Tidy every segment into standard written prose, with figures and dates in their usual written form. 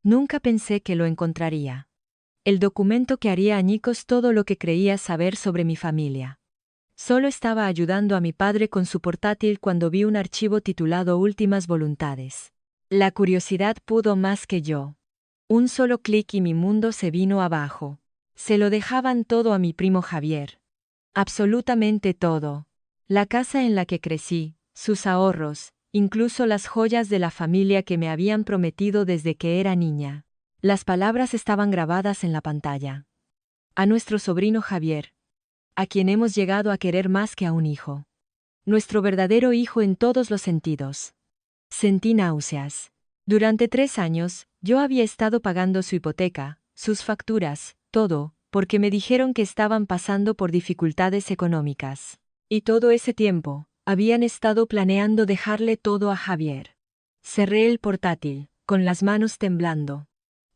Nunca pensé que lo encontraría. El documento que haría añicos todo lo que creía saber sobre mi familia. Solo estaba ayudando a mi padre con su portátil cuando vi un archivo titulado Últimas Voluntades. La curiosidad pudo más que yo. Un solo clic y mi mundo se vino abajo. Se lo dejaban todo a mi primo Javier. Absolutamente todo. La casa en la que crecí, sus ahorros, incluso las joyas de la familia que me habían prometido desde que era niña. Las palabras estaban grabadas en la pantalla. A nuestro sobrino Javier, a quien hemos llegado a querer más que a un hijo. Nuestro verdadero hijo en todos los sentidos. Sentí náuseas. Durante 3 años, yo había estado pagando su hipoteca, sus facturas, todo, porque me dijeron que estaban pasando por dificultades económicas. Y todo ese tiempo, habían estado planeando dejarle todo a Javier. Cerré el portátil, con las manos temblando.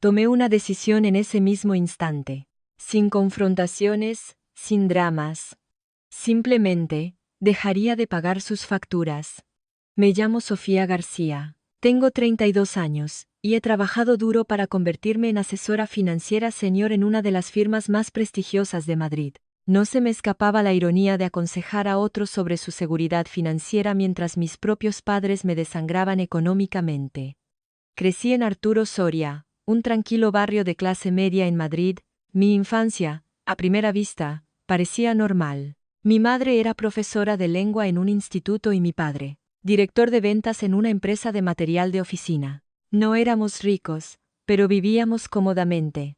Tomé una decisión en ese mismo instante. Sin confrontaciones, sin dramas. Simplemente, dejaría de pagar sus facturas. Me llamo Sofía García. Tengo 32 años, y he trabajado duro para convertirme en asesora financiera senior en una de las firmas más prestigiosas de Madrid. No se me escapaba la ironía de aconsejar a otros sobre su seguridad financiera mientras mis propios padres me desangraban económicamente. Crecí en Arturo Soria, un tranquilo barrio de clase media en Madrid. Mi infancia, a primera vista, parecía normal. Mi madre era profesora de lengua en un instituto y mi padre, director de ventas en una empresa de material de oficina. No éramos ricos, pero vivíamos cómodamente.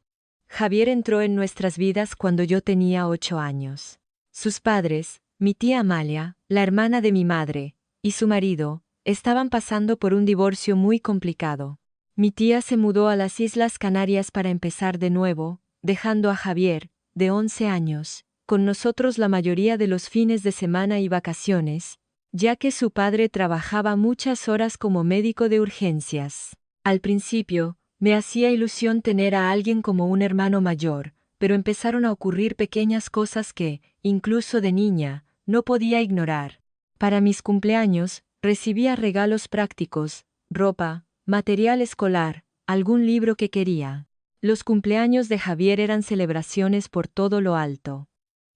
Javier entró en nuestras vidas cuando yo tenía 8 años. Sus padres, mi tía Amalia, la hermana de mi madre, y su marido, estaban pasando por un divorcio muy complicado. Mi tía se mudó a las Islas Canarias para empezar de nuevo, dejando a Javier, de 11 años, con nosotros la mayoría de los fines de semana y vacaciones, ya que su padre trabajaba muchas horas como médico de urgencias. Al principio, me hacía ilusión tener a alguien como un hermano mayor, pero empezaron a ocurrir pequeñas cosas que, incluso de niña, no podía ignorar. Para mis cumpleaños, recibía regalos prácticos, ropa, material escolar, algún libro que quería. Los cumpleaños de Javier eran celebraciones por todo lo alto,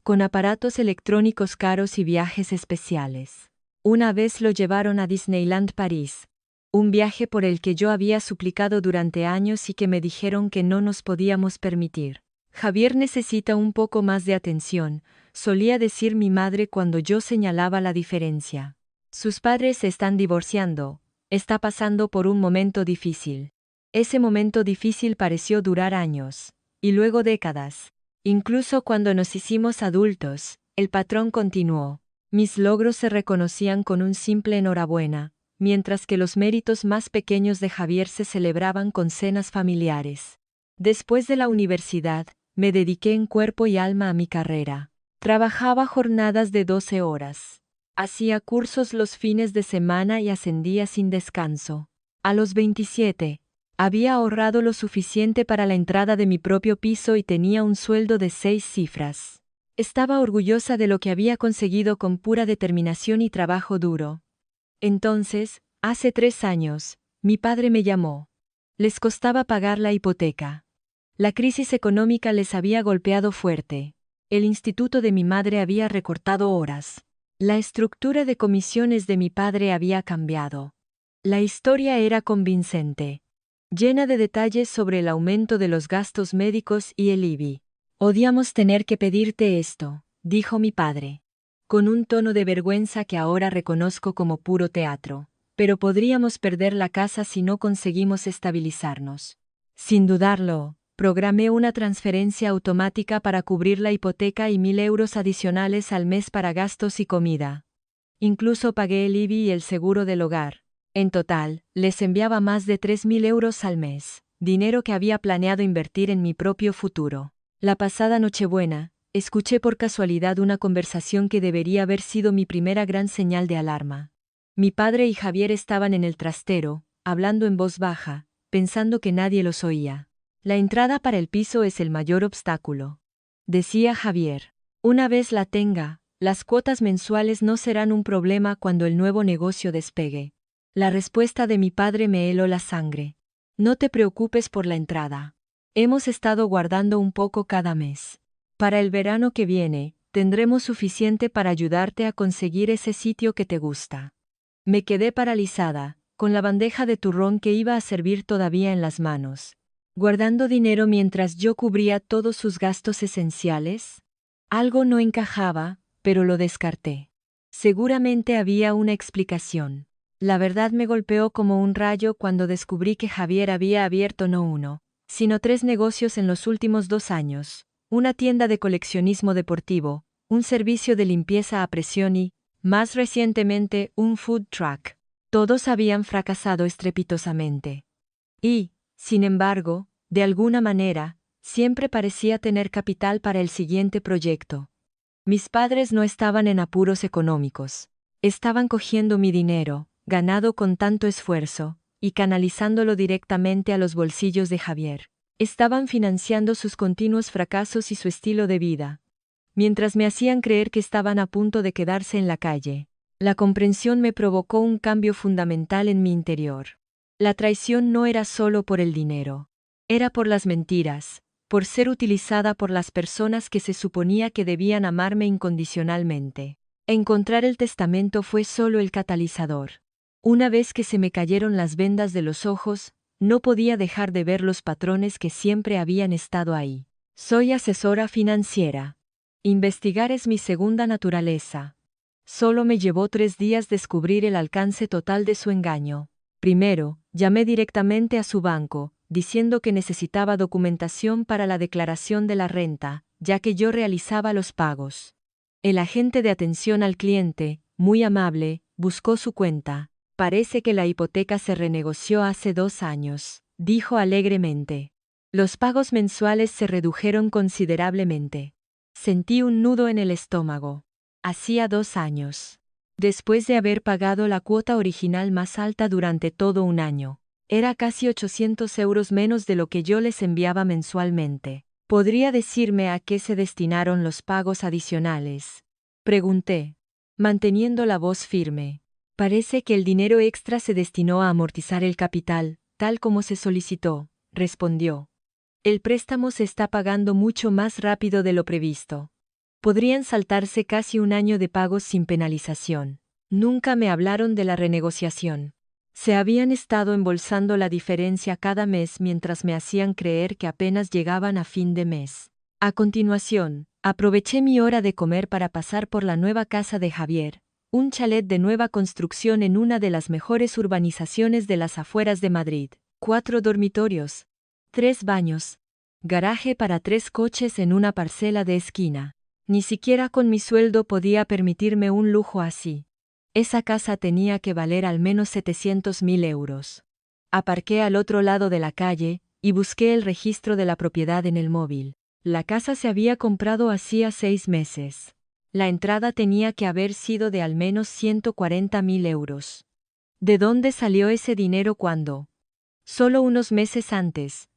con aparatos electrónicos caros y viajes especiales. Una vez lo llevaron a Disneyland París, un viaje por el que yo había suplicado durante años y que me dijeron que no nos podíamos permitir. Javier necesita un poco más de atención, solía decir mi madre cuando yo señalaba la diferencia. Sus padres se están divorciando, está pasando por un momento difícil. Ese momento difícil pareció durar años, y luego décadas. Incluso cuando nos hicimos adultos, el patrón continuó. Mis logros se reconocían con un simple enhorabuena, mientras que los méritos más pequeños de Javier se celebraban con cenas familiares. Después de la universidad, me dediqué en cuerpo y alma a mi carrera. Trabajaba jornadas de 12 horas. Hacía cursos los fines de semana y ascendía sin descanso. A los 27, había ahorrado lo suficiente para la entrada de mi propio piso y tenía un sueldo de 6 cifras. Estaba orgullosa de lo que había conseguido con pura determinación y trabajo duro. Entonces, hace 3 años, mi padre me llamó. Les costaba pagar la hipoteca. La crisis económica les había golpeado fuerte. El instituto de mi madre había recortado horas. La estructura de comisiones de mi padre había cambiado. La historia era convincente, llena de detalles sobre el aumento de los gastos médicos y el IBI. Odiamos tener que pedirte esto, dijo mi padre, con un tono de vergüenza que ahora reconozco como puro teatro, pero podríamos perder la casa si no conseguimos estabilizarnos. Sin dudarlo, programé una transferencia automática para cubrir la hipoteca y 1.000 euros adicionales al mes para gastos y comida. Incluso pagué el IBI y el seguro del hogar. En total, les enviaba más de 3.000 euros al mes, dinero que había planeado invertir en mi propio futuro. La pasada Nochebuena, escuché por casualidad una conversación que debería haber sido mi primera gran señal de alarma. Mi padre y Javier estaban en el trastero, hablando en voz baja, pensando que nadie los oía. La entrada para el piso es el mayor obstáculo, decía Javier. Una vez la tenga, las cuotas mensuales no serán un problema cuando el nuevo negocio despegue. La respuesta de mi padre me heló la sangre. No te preocupes por la entrada. Hemos estado guardando un poco cada mes. Para el verano que viene, tendremos suficiente para ayudarte a conseguir ese sitio que te gusta. Me quedé paralizada, con la bandeja de turrón que iba a servir todavía en las manos. Guardando dinero mientras yo cubría todos sus gastos esenciales. Algo no encajaba, pero lo descarté. Seguramente había una explicación. La verdad me golpeó como un rayo cuando descubrí que Javier había abierto no uno, sino 3 negocios en los últimos 2 años, una tienda de coleccionismo deportivo, un servicio de limpieza a presión y, más recientemente, un food truck. Todos habían fracasado estrepitosamente. Y, sin embargo, de alguna manera, siempre parecía tener capital para el siguiente proyecto. Mis padres no estaban en apuros económicos. Estaban cogiendo mi dinero, ganado con tanto esfuerzo, y canalizándolo directamente a los bolsillos de Javier. Estaban financiando sus continuos fracasos y su estilo de vida, mientras me hacían creer que estaban a punto de quedarse en la calle. La comprensión me provocó un cambio fundamental en mi interior. La traición no era solo por el dinero. Era por las mentiras, por ser utilizada por las personas que se suponía que debían amarme incondicionalmente. Encontrar el testamento fue solo el catalizador. Una vez que se me cayeron las vendas de los ojos, no podía dejar de ver los patrones que siempre habían estado ahí. Soy asesora financiera. Investigar es mi segunda naturaleza. Solo me llevó 3 días descubrir el alcance total de su engaño. Primero, llamé directamente a su banco, diciendo que necesitaba documentación para la declaración de la renta, ya que yo realizaba los pagos. El agente de atención al cliente, muy amable, buscó su cuenta. Parece que la hipoteca se renegoció hace 2 años, dijo alegremente. Los pagos mensuales se redujeron considerablemente. Sentí un nudo en el estómago. Hacía 2 años. Después de haber pagado la cuota original más alta durante todo un año. Era casi 800 euros menos de lo que yo les enviaba mensualmente. ¿Podría decirme a qué se destinaron los pagos adicionales? Pregunté, manteniendo la voz firme. Parece que el dinero extra se destinó a amortizar el capital, tal como se solicitó, respondió. El préstamo se está pagando mucho más rápido de lo previsto. Podrían saltarse casi un año de pagos sin penalización. Nunca me hablaron de la renegociación. Se habían estado embolsando la diferencia cada mes mientras me hacían creer que apenas llegaban a fin de mes. A continuación, aproveché mi hora de comer para pasar por la nueva casa de Javier, un chalet de nueva construcción en una de las mejores urbanizaciones de las afueras de Madrid. 4 dormitorios, 3 baños, garaje para 3 coches en una parcela de esquina. Ni siquiera con mi sueldo podía permitirme un lujo así. Esa casa tenía que valer al menos 700.000 euros. Aparqué al otro lado de la calle, y busqué el registro de la propiedad en el móvil. La casa se había comprado hacía 6 meses. La entrada tenía que haber sido de al menos 140.000 euros. ¿De dónde salió ese dinero cuando? Solo unos meses antes.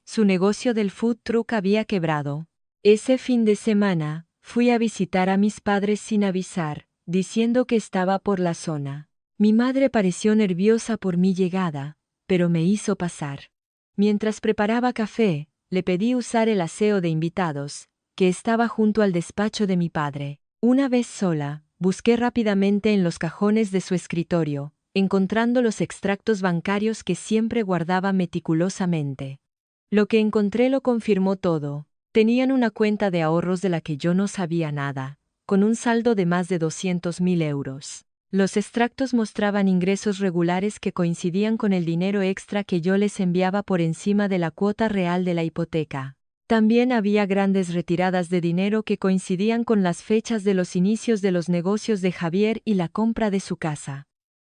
Su negocio del food truck había quebrado. Ese fin de semana, fui a visitar a mis padres sin avisar, diciendo que estaba por la zona. Mi madre pareció nerviosa por mi llegada, pero me hizo pasar. Mientras preparaba café, le pedí usar el aseo de invitados, que estaba junto al despacho de mi padre. Una vez sola, busqué rápidamente en los cajones de su escritorio, encontrando los extractos bancarios que siempre guardaba meticulosamente. Lo que encontré lo confirmó todo. Tenían una cuenta de ahorros de la que yo no sabía nada, con un saldo de más de 200.000 euros. Los extractos mostraban ingresos regulares que coincidían con el dinero extra que yo les enviaba por encima de la cuota real de la hipoteca. También había grandes retiradas de dinero que coincidían con las fechas de los inicios de los negocios de Javier y la compra de su casa.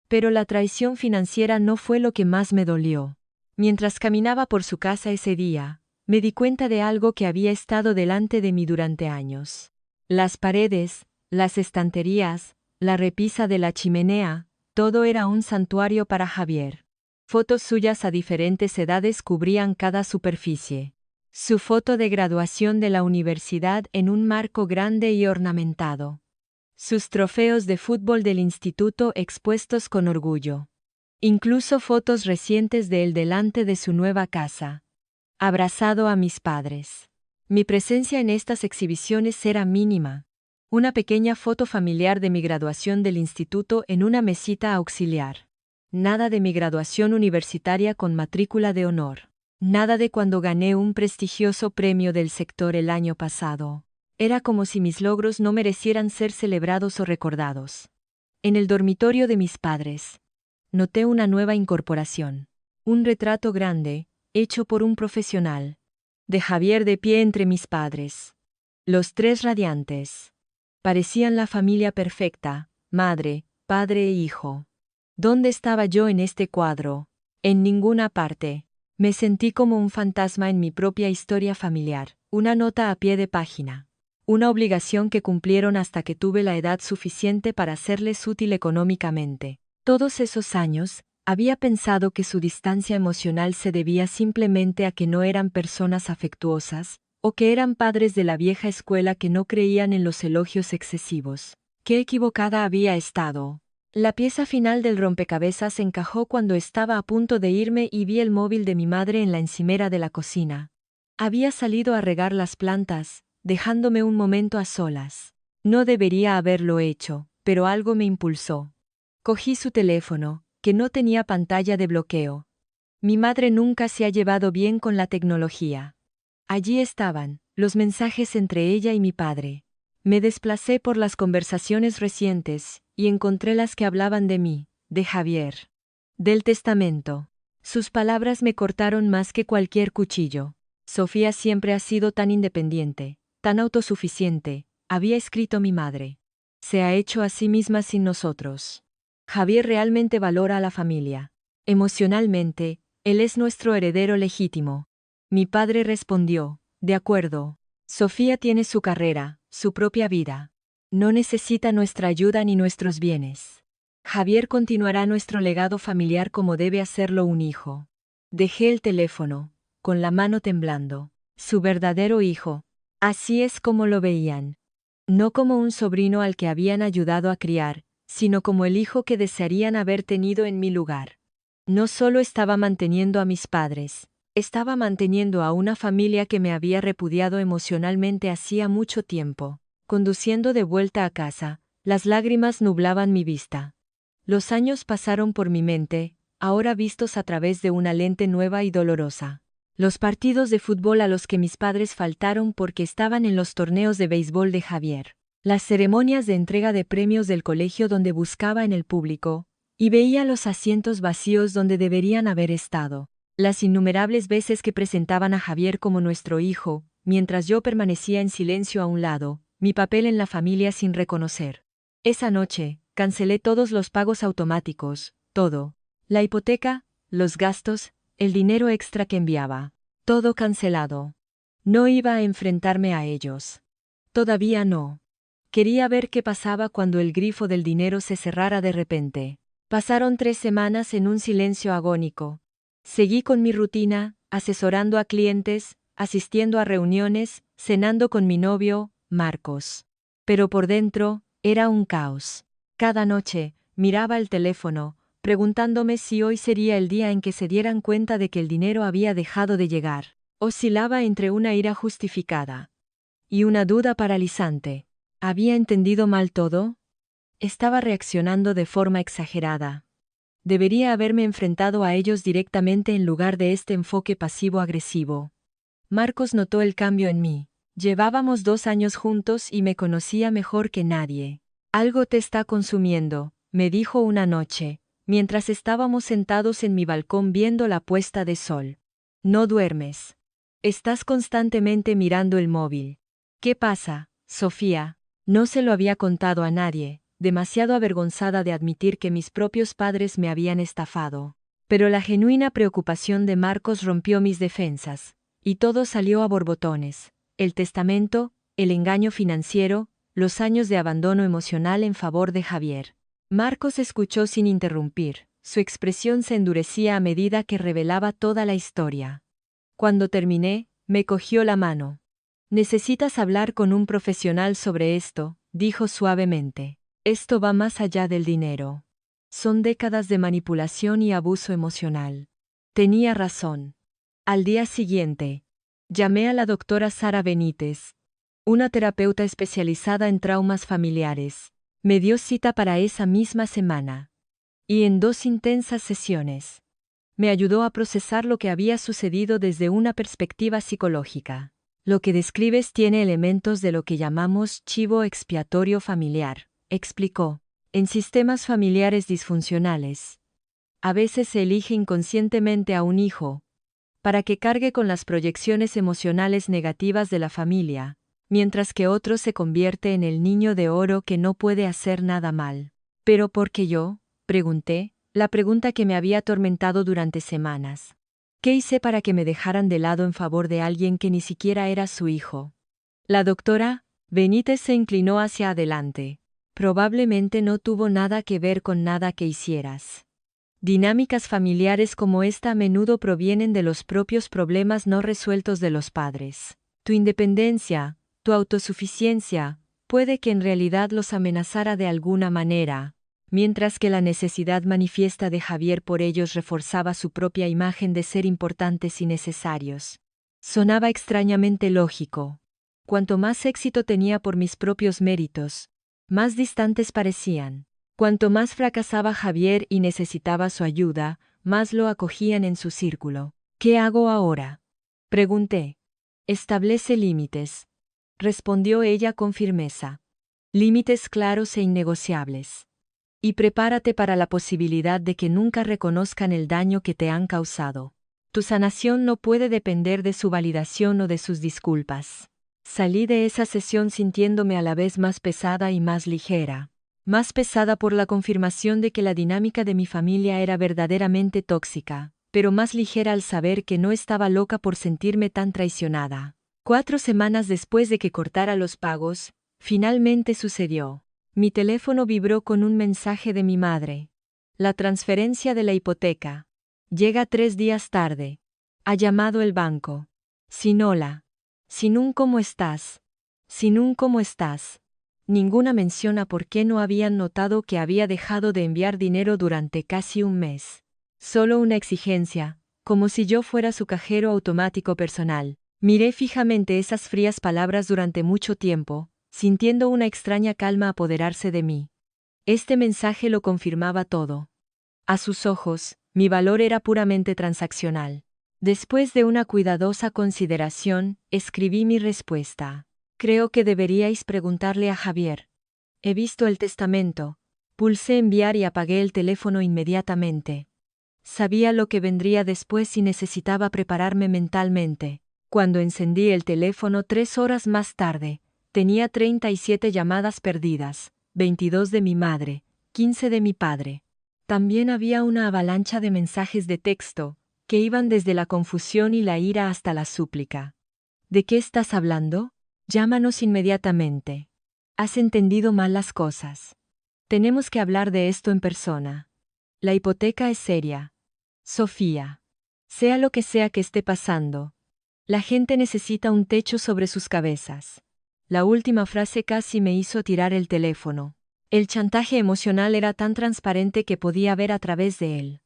Pero la traición financiera no fue lo que más me dolió. Mientras caminaba por su casa ese día, me di cuenta de algo que había estado delante de mí durante años. Las paredes, las estanterías, la repisa de la chimenea, todo era un santuario para Javier. Fotos suyas a diferentes edades cubrían cada superficie. Su foto de graduación de la universidad en un marco grande y ornamentado. Sus trofeos de fútbol del instituto expuestos con orgullo. Incluso fotos recientes de él delante de su nueva casa. Abrazado a mis padres. Mi presencia en estas exhibiciones era mínima. Una pequeña foto familiar de mi graduación del instituto en una mesita auxiliar. Nada de mi graduación universitaria con matrícula de honor. Nada de cuando gané un prestigioso premio del sector el año pasado. Era como si mis logros no merecieran ser celebrados o recordados. En el dormitorio de mis padres, noté una nueva incorporación. Un retrato grande, hecho por un profesional. De Javier de pie entre mis padres. Los tres radiantes. Parecían la familia perfecta, madre, padre e hijo. ¿Dónde estaba yo en este cuadro? En ninguna parte. Me sentí como un fantasma en mi propia historia familiar, una nota a pie de página. Una obligación que cumplieron hasta que tuve la edad suficiente para serles útil económicamente. Todos esos años, había pensado que su distancia emocional se debía simplemente a que no eran personas afectuosas, o que eran padres de la vieja escuela que no creían en los elogios excesivos. Qué equivocada había estado. La pieza final del rompecabezas encajó cuando estaba a punto de irme y vi el móvil de mi madre en la encimera de la cocina. Había salido a regar las plantas, dejándome un momento a solas. No debería haberlo hecho, pero algo me impulsó. Cogí su teléfono, que no tenía pantalla de bloqueo. Mi madre nunca se ha llevado bien con la tecnología. Allí estaban, los mensajes entre ella y mi padre. Me desplacé por las conversaciones recientes, y encontré las que hablaban de mí, de Javier. Del testamento. Sus palabras me cortaron más que cualquier cuchillo. Sofía siempre ha sido tan independiente, tan autosuficiente, había escrito mi madre. Se ha hecho a sí misma sin nosotros. Javier realmente valora a la familia. Emocionalmente, él es nuestro heredero legítimo. Mi padre respondió, de acuerdo. Sofía tiene su carrera, su propia vida. No necesita nuestra ayuda ni nuestros bienes. Javier continuará nuestro legado familiar como debe hacerlo un hijo. Dejé el teléfono, con la mano temblando. Su verdadero hijo. Así es como lo veían. No como un sobrino al que habían ayudado a criar, sino como el hijo que desearían haber tenido en mi lugar. No solo estaba manteniendo a mis padres, estaba manteniendo a una familia que me había repudiado emocionalmente hacía mucho tiempo. Conduciendo de vuelta a casa, las lágrimas nublaban mi vista. Los años pasaron por mi mente, ahora vistos a través de una lente nueva y dolorosa. Los partidos de fútbol a los que mis padres faltaron porque estaban en los torneos de béisbol de Javier. Las ceremonias de entrega de premios del colegio donde buscaba en el público, y veía los asientos vacíos donde deberían haber estado. Las innumerables veces que presentaban a Javier como nuestro hijo, mientras yo permanecía en silencio a un lado, mi papel en la familia sin reconocer. Esa noche, cancelé todos los pagos automáticos, todo. La hipoteca, los gastos, el dinero extra que enviaba. Todo cancelado. No iba a enfrentarme a ellos. Todavía no. Quería ver qué pasaba cuando el grifo del dinero se cerrara de repente. Pasaron 3 semanas en un silencio agónico. Seguí con mi rutina, asesorando a clientes, asistiendo a reuniones, cenando con mi novio, Marcos. Pero por dentro, era un caos. Cada noche, miraba el teléfono, preguntándome si hoy sería el día en que se dieran cuenta de que el dinero había dejado de llegar. Oscilaba entre una ira justificada y una duda paralizante. ¿Había entendido mal todo? Estaba reaccionando de forma exagerada. Debería haberme enfrentado a ellos directamente en lugar de este enfoque pasivo-agresivo. Marcos notó el cambio en mí. Llevábamos 2 años juntos y me conocía mejor que nadie. Algo te está consumiendo, me dijo una noche, mientras estábamos sentados en mi balcón viendo la puesta de sol. No duermes. Estás constantemente mirando el móvil. ¿Qué pasa, Sofía? No se lo había contado a nadie, demasiado avergonzada de admitir que mis propios padres me habían estafado. Pero la genuina preocupación de Marcos rompió mis defensas, y todo salió a borbotones. El testamento, el engaño financiero, los años de abandono emocional en favor de Javier. Marcos escuchó sin interrumpir, su expresión se endurecía a medida que revelaba toda la historia. Cuando terminé, me cogió la mano. Necesitas hablar con un profesional sobre esto, dijo suavemente. Esto va más allá del dinero. Son décadas de manipulación y abuso emocional. Tenía razón. Al día siguiente, llamé a la doctora Sara Benítez, una terapeuta especializada en traumas familiares. Me dio cita para esa misma semana. Y en 2 intensas sesiones, me ayudó a procesar lo que había sucedido desde una perspectiva psicológica. Lo que describes tiene elementos de lo que llamamos chivo expiatorio familiar, explicó. En sistemas familiares disfuncionales, a veces se elige inconscientemente a un hijo para que cargue con las proyecciones emocionales negativas de la familia, mientras que otro se convierte en el niño de oro que no puede hacer nada mal. ¿Pero por qué yo?, pregunté, la pregunta que me había atormentado durante semanas. ¿Qué hice para que me dejaran de lado en favor de alguien que ni siquiera era su hijo? La doctora Benítez se inclinó hacia adelante. Probablemente no tuvo nada que ver con nada que hicieras. Dinámicas familiares como esta a menudo provienen de los propios problemas no resueltos de los padres. Tu independencia, tu autosuficiencia, puede que en realidad los amenazara de alguna manera, mientras que la necesidad manifiesta de Javier por ellos reforzaba su propia imagen de ser importantes y necesarios. Sonaba extrañamente lógico. Cuanto más éxito tenía por mis propios méritos, más distantes parecían. Cuanto más fracasaba Javier y necesitaba su ayuda, más lo acogían en su círculo. ¿Qué hago ahora?, pregunté. Establece límites, respondió ella con firmeza. Límites claros e innegociables. Y prepárate para la posibilidad de que nunca reconozcan el daño que te han causado. Tu sanación no puede depender de su validación o de sus disculpas. Salí de esa sesión sintiéndome a la vez más pesada y más ligera. Más pesada por la confirmación de que la dinámica de mi familia era verdaderamente tóxica, pero más ligera al saber que no estaba loca por sentirme tan traicionada. 4 semanas después de que cortara los pagos, finalmente sucedió. Mi teléfono vibró con un mensaje de mi madre. La transferencia de la hipoteca. Llega 3 días tarde. Ha llamado el banco. Sin hola. Sin un cómo estás. Sin un cómo estás. Ninguna mención a por qué no habían notado que había dejado de enviar dinero durante casi un mes. Solo una exigencia, como si yo fuera su cajero automático personal. Miré fijamente esas frías palabras durante mucho tiempo, sintiendo una extraña calma apoderarse de mí. Este mensaje lo confirmaba todo. A sus ojos, mi valor era puramente transaccional. Después de una cuidadosa consideración, escribí mi respuesta. Creo que deberíais preguntarle a Javier. He visto el testamento. Pulsé enviar y apagué el teléfono inmediatamente. Sabía lo que vendría después y necesitaba prepararme mentalmente. Cuando encendí el teléfono 3 horas más tarde, tenía 37 llamadas perdidas, 22 de mi madre, 15 de mi padre. También había una avalancha de mensajes de texto, que iban desde la confusión y la ira hasta la súplica. ¿De qué estás hablando? Llámanos inmediatamente. Has entendido mal las cosas. Tenemos que hablar de esto en persona. La hipoteca es seria. Sofía. Sea lo que sea que esté pasando, la gente necesita un techo sobre sus cabezas. La última frase casi me hizo tirar el teléfono. El chantaje emocional era tan transparente que podía ver a través de él.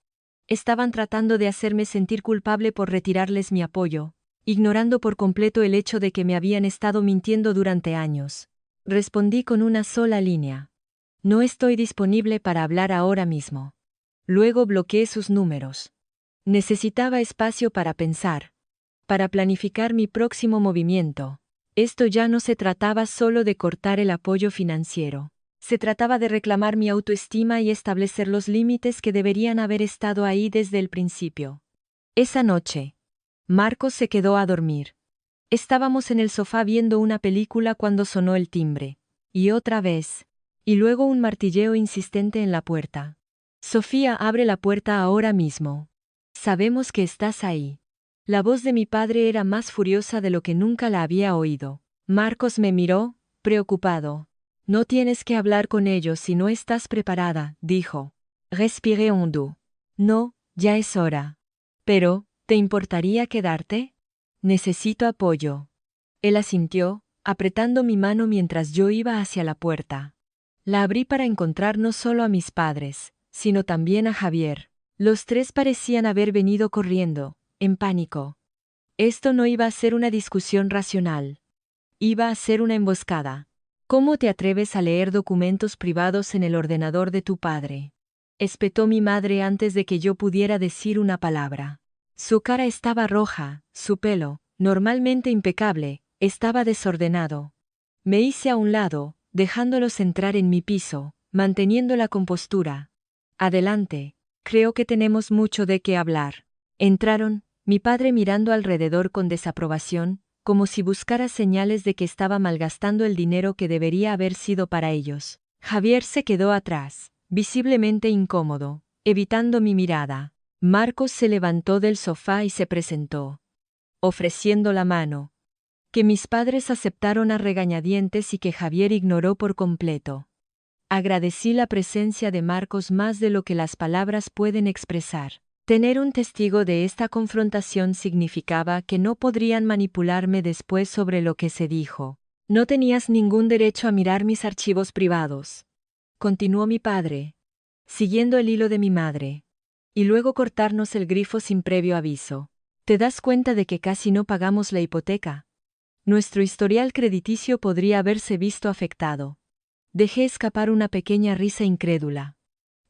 Estaban tratando de hacerme sentir culpable por retirarles mi apoyo, ignorando por completo el hecho de que me habían estado mintiendo durante años. Respondí con una sola línea. No estoy disponible para hablar ahora mismo. Luego bloqueé sus números. Necesitaba espacio para pensar, para planificar mi próximo movimiento. Esto ya no se trataba solo de cortar el apoyo financiero. Se trataba de reclamar mi autoestima y establecer los límites que deberían haber estado ahí desde el principio. Esa noche, Marcos se quedó a dormir. Estábamos en el sofá viendo una película cuando sonó el timbre. Y otra vez. Y luego un martilleo insistente en la puerta. Sofía, abre la puerta ahora mismo. Sabemos que estás ahí. La voz de mi padre era más furiosa de lo que nunca la había oído. Marcos me miró, preocupado. No tienes que hablar con ellos si no estás preparada, dijo. Respiré hondo. No, ya es hora. Pero, ¿te importaría quedarte? Necesito apoyo. Él asintió, apretando mi mano mientras yo iba hacia la puerta. La abrí para encontrar no solo a mis padres, sino también a Javier. Los tres parecían haber venido corriendo, en pánico. Esto no iba a ser una discusión racional. Iba a ser una emboscada. ¿Cómo te atreves a leer documentos privados en el ordenador de tu padre? Espetó mi madre antes de que yo pudiera decir una palabra. Su cara estaba roja, su pelo, normalmente impecable, estaba desordenado. Me hice a un lado, dejándolos entrar en mi piso, manteniendo la compostura. Adelante, creo que tenemos mucho de qué hablar. Entraron, mi padre mirando alrededor con desaprobación, como si buscara señales de que estaba malgastando el dinero que debería haber sido para ellos. Javier se quedó atrás, visiblemente incómodo, evitando mi mirada. Marcos se levantó del sofá y se presentó, ofreciendo la mano, que mis padres aceptaron a regañadientes y que Javier ignoró por completo. Agradecí la presencia de Marcos más de lo que las palabras pueden expresar. Tener un testigo de esta confrontación significaba que no podrían manipularme después sobre lo que se dijo. No tenías ningún derecho a mirar mis archivos privados, continuó mi padre, siguiendo el hilo de mi madre, y luego cortarnos el grifo sin previo aviso. ¿Te das cuenta de que casi no pagamos la hipoteca? Nuestro historial crediticio podría haberse visto afectado. Dejé escapar una pequeña risa incrédula.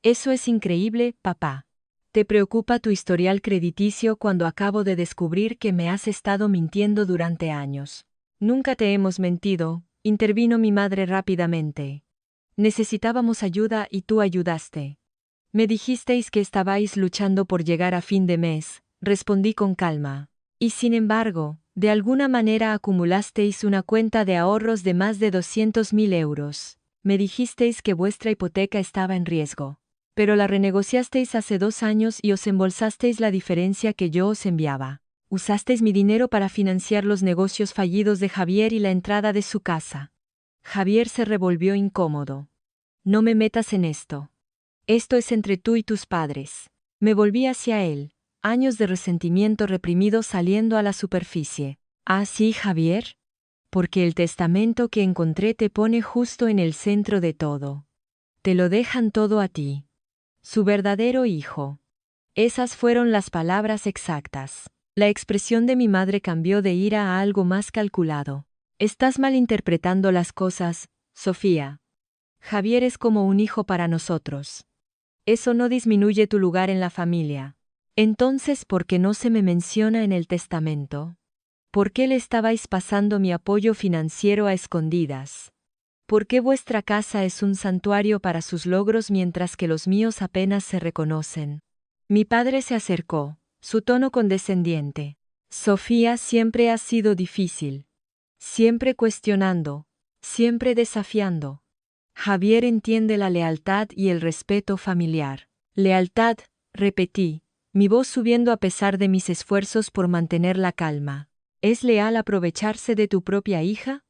Eso es increíble, papá. ¿Te preocupa tu historial crediticio cuando acabo de descubrir que me has estado mintiendo durante años? Nunca te hemos mentido, intervino mi madre rápidamente. Necesitábamos ayuda y tú ayudaste. Me dijisteis que estabais luchando por llegar a fin de mes, respondí con calma. Y sin embargo, de alguna manera acumulasteis una cuenta de ahorros de más de 200.000 euros. Me dijisteis que vuestra hipoteca estaba en riesgo. Pero la renegociasteis hace 2 años y os embolsasteis la diferencia que yo os enviaba. Usasteis mi dinero para financiar los negocios fallidos de Javier y la entrada de su casa. Javier se revolvió incómodo. No me metas en esto. Esto es entre tú y tus padres. Me volví hacia él, años de resentimiento reprimido saliendo a la superficie. ¿Ah, sí, Javier? Porque el testamento que encontré te pone justo en el centro de todo. Te lo dejan todo a ti. Su verdadero hijo. Esas fueron las palabras exactas. La expresión de mi madre cambió de ira a algo más calculado. Estás malinterpretando las cosas, Sofía. Javier es como un hijo para nosotros. Eso no disminuye tu lugar en la familia. Entonces, ¿por qué no se me menciona en el testamento? ¿Por qué le estabais pasando mi apoyo financiero a escondidas? ¿Por qué vuestra casa es un santuario para sus logros mientras que los míos apenas se reconocen? Mi padre se acercó, su tono condescendiente. Sofía siempre ha sido difícil. Siempre cuestionando, siempre desafiando. Javier entiende la lealtad y el respeto familiar. Lealtad, repetí, mi voz subiendo a pesar de mis esfuerzos por mantener la calma. ¿Es leal aprovecharse de tu propia hija?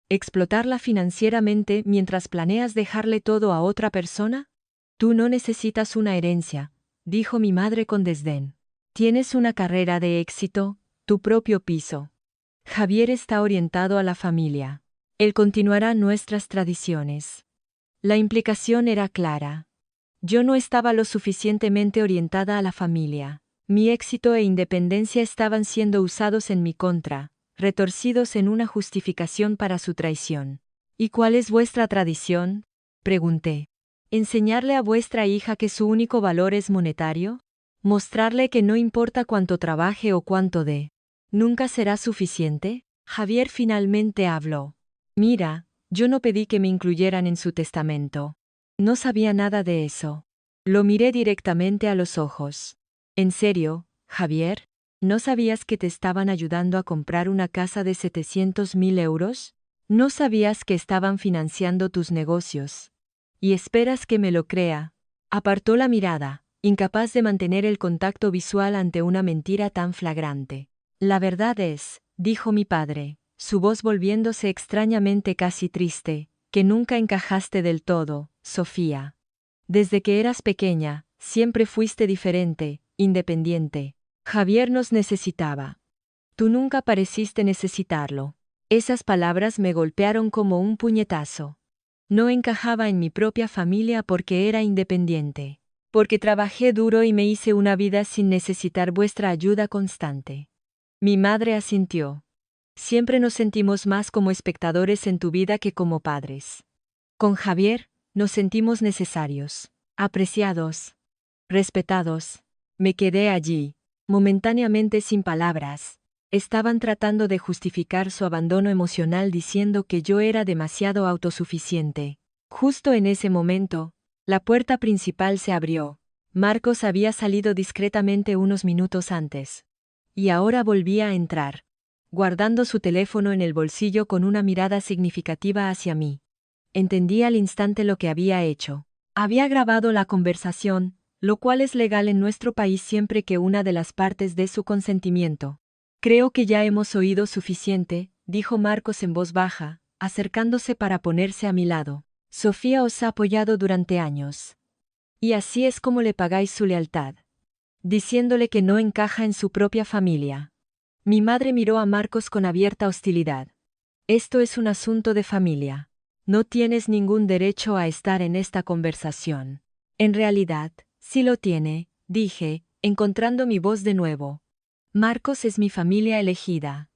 ¿Explotarla financieramente mientras planeas dejarle todo a otra persona? Tú no necesitas una herencia, dijo mi madre con desdén. Tienes una carrera de éxito, tu propio piso. Javier está orientado a la familia. Él continuará nuestras tradiciones. La implicación era clara. Yo no estaba lo suficientemente orientada a la familia. Mi éxito e independencia estaban siendo usados en mi contra, retorcidos en una justificación para su traición. ¿Y cuál es vuestra tradición?, pregunté. ¿Enseñarle a vuestra hija que su único valor es monetario? ¿Mostrarle que no importa cuánto trabaje o cuánto dé, nunca será suficiente? Javier finalmente habló. Mira, yo no pedí que me incluyeran en su testamento. No sabía nada de eso. Lo miré directamente a los ojos. ¿En serio, Javier? ¿No sabías que te estaban ayudando a comprar una casa de 700.000 euros? ¿No sabías que estaban financiando tus negocios? ¿Y esperas que me lo crea? Apartó la mirada, incapaz de mantener el contacto visual ante una mentira tan flagrante. La verdad es, dijo mi padre, su voz volviéndose extrañamente casi triste, que nunca encajaste del todo, Sofía. Desde que eras pequeña, siempre fuiste diferente, independiente. Javier nos necesitaba. Tú nunca pareciste necesitarlo. Esas palabras me golpearon como un puñetazo. No encajaba en mi propia familia porque era independiente. Porque trabajé duro y me hice una vida sin necesitar vuestra ayuda constante. Mi madre asintió. Siempre nos sentimos más como espectadores en tu vida que como padres. Con Javier, nos sentimos necesarios, apreciados, respetados. Me quedé allí, momentáneamente sin palabras. Estaban tratando de justificar su abandono emocional diciendo que yo era demasiado autosuficiente. Justo en ese momento, la puerta principal se abrió. Marcos había salido discretamente unos minutos antes. Y ahora volvía a entrar, guardando su teléfono en el bolsillo con una mirada significativa hacia mí. Entendí al instante lo que había hecho. Había grabado la conversación, lo cual es legal en nuestro país siempre que una de las partes dé su consentimiento. Creo que ya hemos oído suficiente, dijo Marcos en voz baja, acercándose para ponerse a mi lado. Sofía os ha apoyado durante años. Y así es como le pagáis su lealtad. Diciéndole que no encaja en su propia familia. Mi madre miró a Marcos con abierta hostilidad. Esto es un asunto de familia. No tienes ningún derecho a estar en esta conversación. En realidad, sí lo tiene, dije, encontrando mi voz de nuevo. Marcos es mi familia elegida.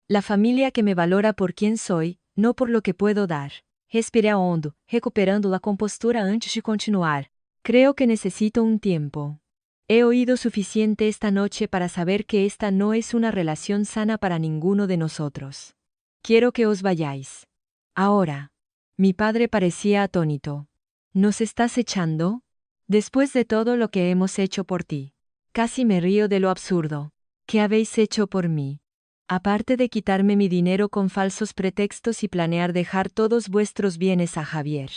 La familia que me valora por quien soy, no por lo que puedo dar. Respiré hondo, recuperando la compostura antes de continuar. Creo que necesito un tiempo. He oído suficiente esta noche para saber que esta no es una relación sana para ninguno de nosotros. Quiero que os vayáis. Ahora. Mi padre parecía atónito. ¿Nos estás echando? Después de todo lo que hemos hecho por ti. Casi me río de lo absurdo. ¿Qué habéis hecho por mí? Aparte de quitarme mi dinero con falsos pretextos y planear dejar todos vuestros bienes a Javier.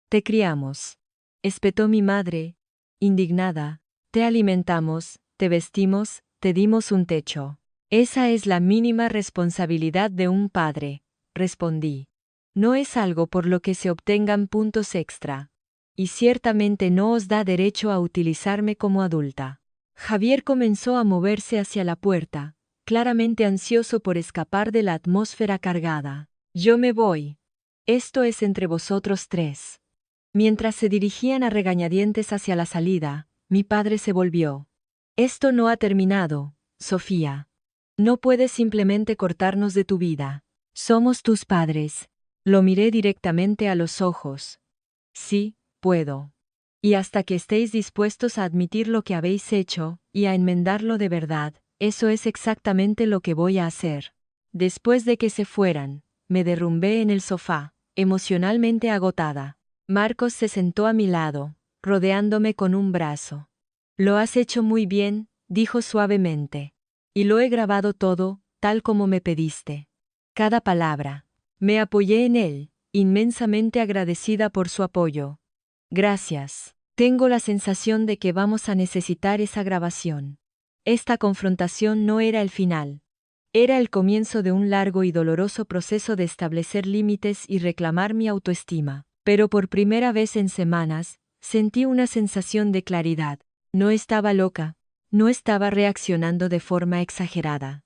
Te criamos. Espetó mi madre, indignada. Te alimentamos, te vestimos, te dimos un techo. Esa es la mínima responsabilidad de un padre, respondí. No es algo por lo que se obtengan puntos extra. Y ciertamente no os da derecho a utilizarme como adulta. Javier comenzó a moverse hacia la puerta, claramente ansioso por escapar de la atmósfera cargada. Yo me voy. Esto es entre vosotros tres. Mientras se dirigían a regañadientes hacia la salida, mi padre se volvió. Esto no ha terminado, Sofía. No puedes simplemente cortarnos de tu vida. Somos tus padres. Lo miré directamente a los ojos. Sí, puedo. Y hasta que estéis dispuestos a admitir lo que habéis hecho, y a enmendarlo de verdad, eso es exactamente lo que voy a hacer. Después de que se fueran, me derrumbé en el sofá, emocionalmente agotada. Marcos se sentó a mi lado, rodeándome con un brazo. Lo has hecho muy bien, dijo suavemente. Y lo he grabado todo, tal como me pediste. Cada palabra. Me apoyé en él, inmensamente agradecida por su apoyo. Gracias. Tengo la sensación de que vamos a necesitar esa grabación. Esta confrontación no era el final. Era el comienzo de un largo y doloroso proceso de establecer límites y reclamar mi autoestima. Pero por primera vez en semanas, sentí una sensación de claridad. No estaba loca, no estaba reaccionando de forma exagerada.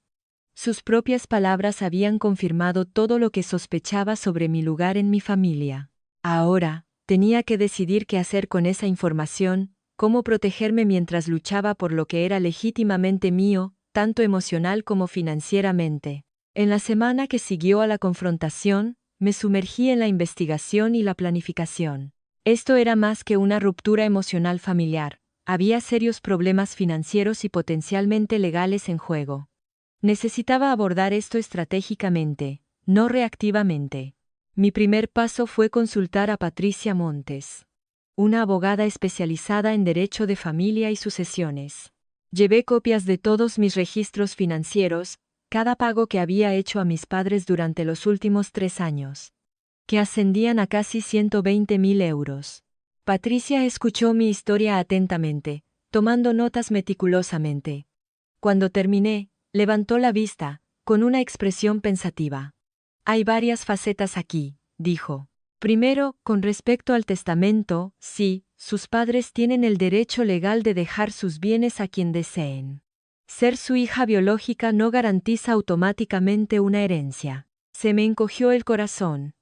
Sus propias palabras habían confirmado todo lo que sospechaba sobre mi lugar en mi familia. Ahora, tenía que decidir qué hacer con esa información, cómo protegerme mientras luchaba por lo que era legítimamente mío, tanto emocional como financieramente. En la semana que siguió a la confrontación, me sumergí en la investigación y la planificación. Esto era más que una ruptura emocional familiar. Había serios problemas financieros y potencialmente legales en juego. Necesitaba abordar esto estratégicamente, no reactivamente. Mi primer paso fue consultar a Patricia Montes, una abogada especializada en derecho de familia y sucesiones. Llevé copias de todos mis registros financieros, cada pago que había hecho a mis padres durante los últimos 3 años, que ascendían a casi 120.000 euros. Patricia escuchó mi historia atentamente, tomando notas meticulosamente. Cuando terminé, levantó la vista, con una expresión pensativa. Hay varias facetas aquí, dijo. Primero, con respecto al testamento, sí, sus padres tienen el derecho legal de dejar sus bienes a quien deseen. Ser su hija biológica no garantiza automáticamente una herencia. Se me encogió el corazón.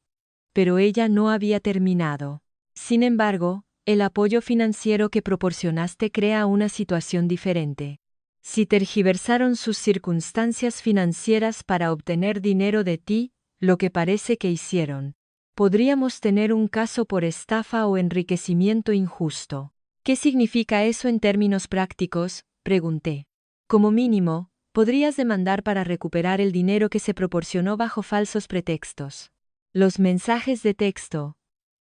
Pero ella no había terminado. Sin embargo, El apoyo financiero que proporcionaste crea una situación diferente. Si tergiversaron sus circunstancias financieras para obtener dinero de ti, lo que parece que hicieron, podríamos tener un caso por estafa o enriquecimiento injusto. ¿Qué significa eso en términos prácticos?, pregunté. Como mínimo, podrías demandar para recuperar el dinero que se proporcionó bajo falsos pretextos. Los mensajes de texto,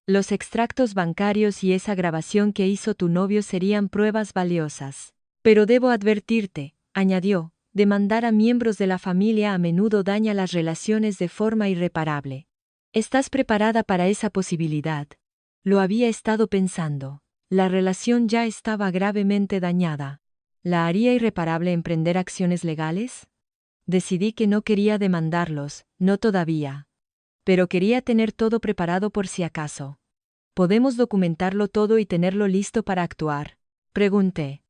los extractos bancarios y esa grabación que hizo tu novio serían pruebas valiosas. Pero debo advertirte, añadió, demandar a miembros de la familia a menudo daña las relaciones de forma irreparable. ¿Estás preparada para esa posibilidad? Lo había estado pensando. La relación ya estaba gravemente dañada. ¿La haría irreparable emprender acciones legales? Decidí que no quería demandarlos, no todavía. Pero quería tener todo preparado por si acaso. ¿Podemos documentarlo todo y tenerlo listo para actuar?, pregunté.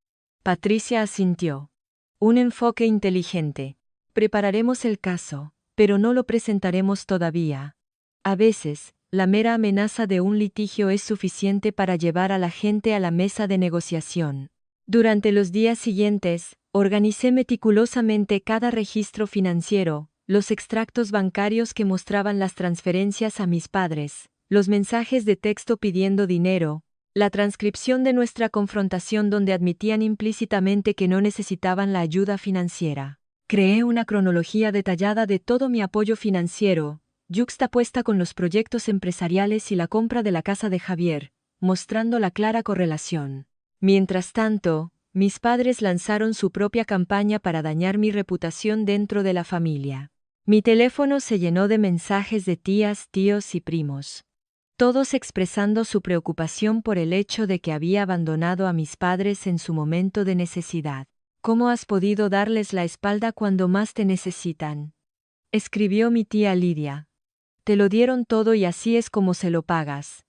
Patricia asintió. Un enfoque inteligente. Prepararemos el caso, pero no lo presentaremos todavía. A veces, la mera amenaza de un litigio es suficiente para llevar a la gente a la mesa de negociación. Durante los días siguientes, organicé meticulosamente cada registro financiero, los extractos bancarios que mostraban las transferencias a mis padres, los mensajes de texto pidiendo dinero, la transcripción de nuestra confrontación donde admitían implícitamente que no necesitaban la ayuda financiera. Creé una cronología detallada de todo mi apoyo financiero, yuxtapuesta con los proyectos empresariales y la compra de la casa de Javier, mostrando la clara correlación. Mientras tanto, mis padres lanzaron su propia campaña para dañar mi reputación dentro de la familia. Mi teléfono se llenó de mensajes de tías, tíos y primos. Todos expresando su preocupación por el hecho de que había abandonado a mis padres en su momento de necesidad. ¿Cómo has podido darles la espalda cuando más te necesitan?, escribió mi tía Lidia. Te lo dieron todo y así es como se lo pagas,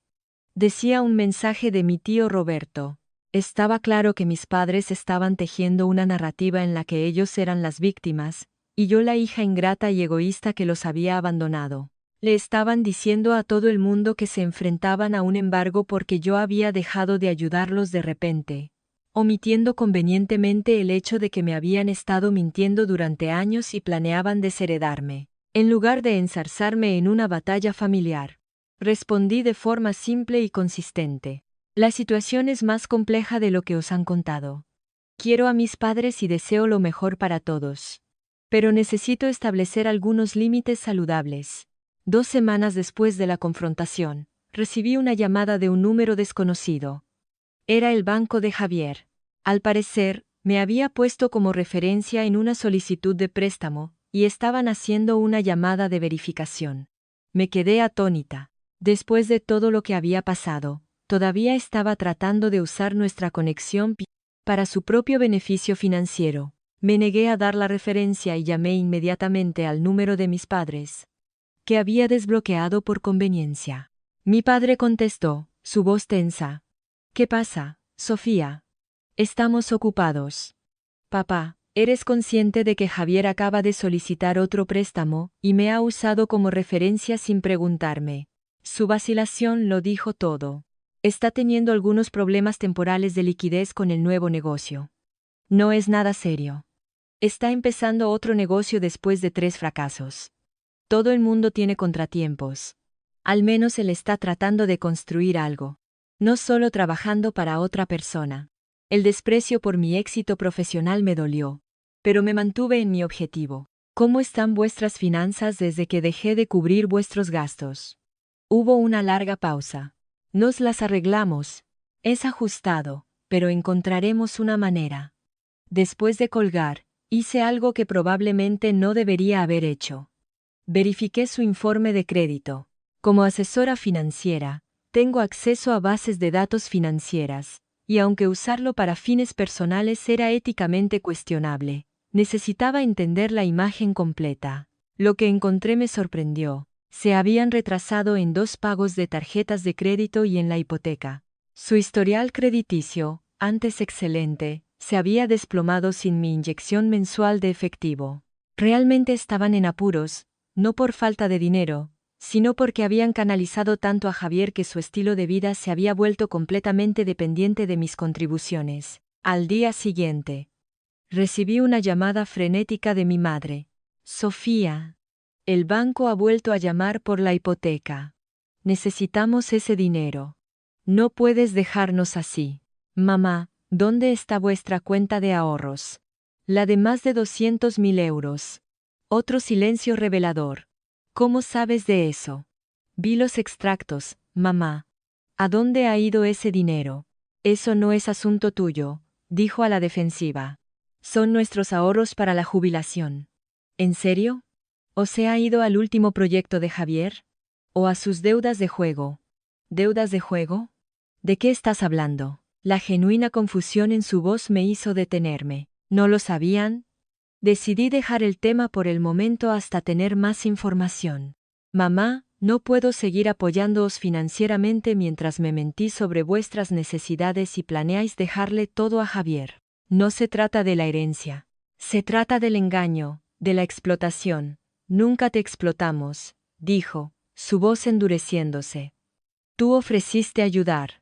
decía un mensaje de mi tío Roberto. Estaba claro que mis padres estaban tejiendo una narrativa en la que ellos eran las víctimas, y yo la hija ingrata y egoísta que los había abandonado. Le estaban diciendo a todo el mundo que se enfrentaban a un embargo porque yo había dejado de ayudarlos de repente, omitiendo convenientemente el hecho de que me habían estado mintiendo durante años y planeaban desheredarme, en lugar de enzarzarme en una batalla familiar. Respondí de forma simple y consistente. La situación es más compleja de lo que os han contado. Quiero a mis padres y deseo lo mejor para todos. Pero necesito establecer algunos límites saludables. 2 semanas después de la confrontación, recibí una llamada de un número desconocido. Era el banco de Javier. Al parecer, me había puesto como referencia en una solicitud de préstamo, y estaban haciendo una llamada de verificación. Me quedé atónita. Después de todo lo que había pasado, todavía estaba tratando de usar nuestra conexión para su propio beneficio financiero. Me negué a dar la referencia y llamé inmediatamente al número de mis padres, que había desbloqueado por conveniencia. Mi padre contestó, su voz tensa. ¿Qué pasa, Sofía? Estamos ocupados. Papá, ¿eres consciente de que Javier acaba de solicitar otro préstamo y me ha usado como referencia sin preguntarme? Su vacilación lo dijo todo. Está teniendo algunos problemas temporales de liquidez con el nuevo negocio. No es nada serio. Está empezando otro negocio después de 3 fracasos. Todo el mundo tiene contratiempos. Al menos él está tratando de construir algo. No solo trabajando para otra persona. El desprecio por mi éxito profesional me dolió. Pero me mantuve en mi objetivo. ¿Cómo están vuestras finanzas desde que dejé de cubrir vuestros gastos? Hubo una larga pausa. Nos las arreglamos. Es ajustado, pero encontraremos una manera. Después de colgar, hice algo que probablemente no debería haber hecho. Verifiqué su informe de crédito. Como asesora financiera, tengo acceso a bases de datos financieras, y aunque usarlo para fines personales era éticamente cuestionable, necesitaba entender la imagen completa. Lo que encontré me sorprendió. Se habían retrasado en 2 pagos de tarjetas de crédito y en la hipoteca. Su historial crediticio, antes excelente, se había desplomado sin mi inyección mensual de efectivo. Realmente estaban en apuros, no por falta de dinero, sino porque habían canalizado tanto a Javier que su estilo de vida se había vuelto completamente dependiente de mis contribuciones. Al día siguiente, recibí una llamada frenética de mi madre. Sofía, el banco ha vuelto a llamar por la hipoteca. Necesitamos ese dinero. No puedes dejarnos así. Mamá, ¿dónde está vuestra cuenta de ahorros? La de más de 200.000 euros. Otro silencio revelador. ¿Cómo sabes de eso? Vi los extractos, mamá. ¿A dónde ha ido ese dinero? Eso no es asunto tuyo, dijo a la defensiva. Son nuestros ahorros para la jubilación. ¿En serio? ¿O se ha ido al último proyecto de Javier? ¿O a sus deudas de juego? ¿Deudas de juego? ¿De qué estás hablando? La genuina confusión en su voz me hizo detenerme. ¿No lo sabían? Decidí dejar el tema por el momento hasta tener más información. Mamá, no puedo seguir apoyándoos financieramente mientras me mentís sobre vuestras necesidades y planeáis dejarle todo a Javier. No se trata de la herencia. Se trata del engaño, de la explotación. Nunca te explotamos, dijo, su voz endureciéndose. Tú ofreciste ayudar.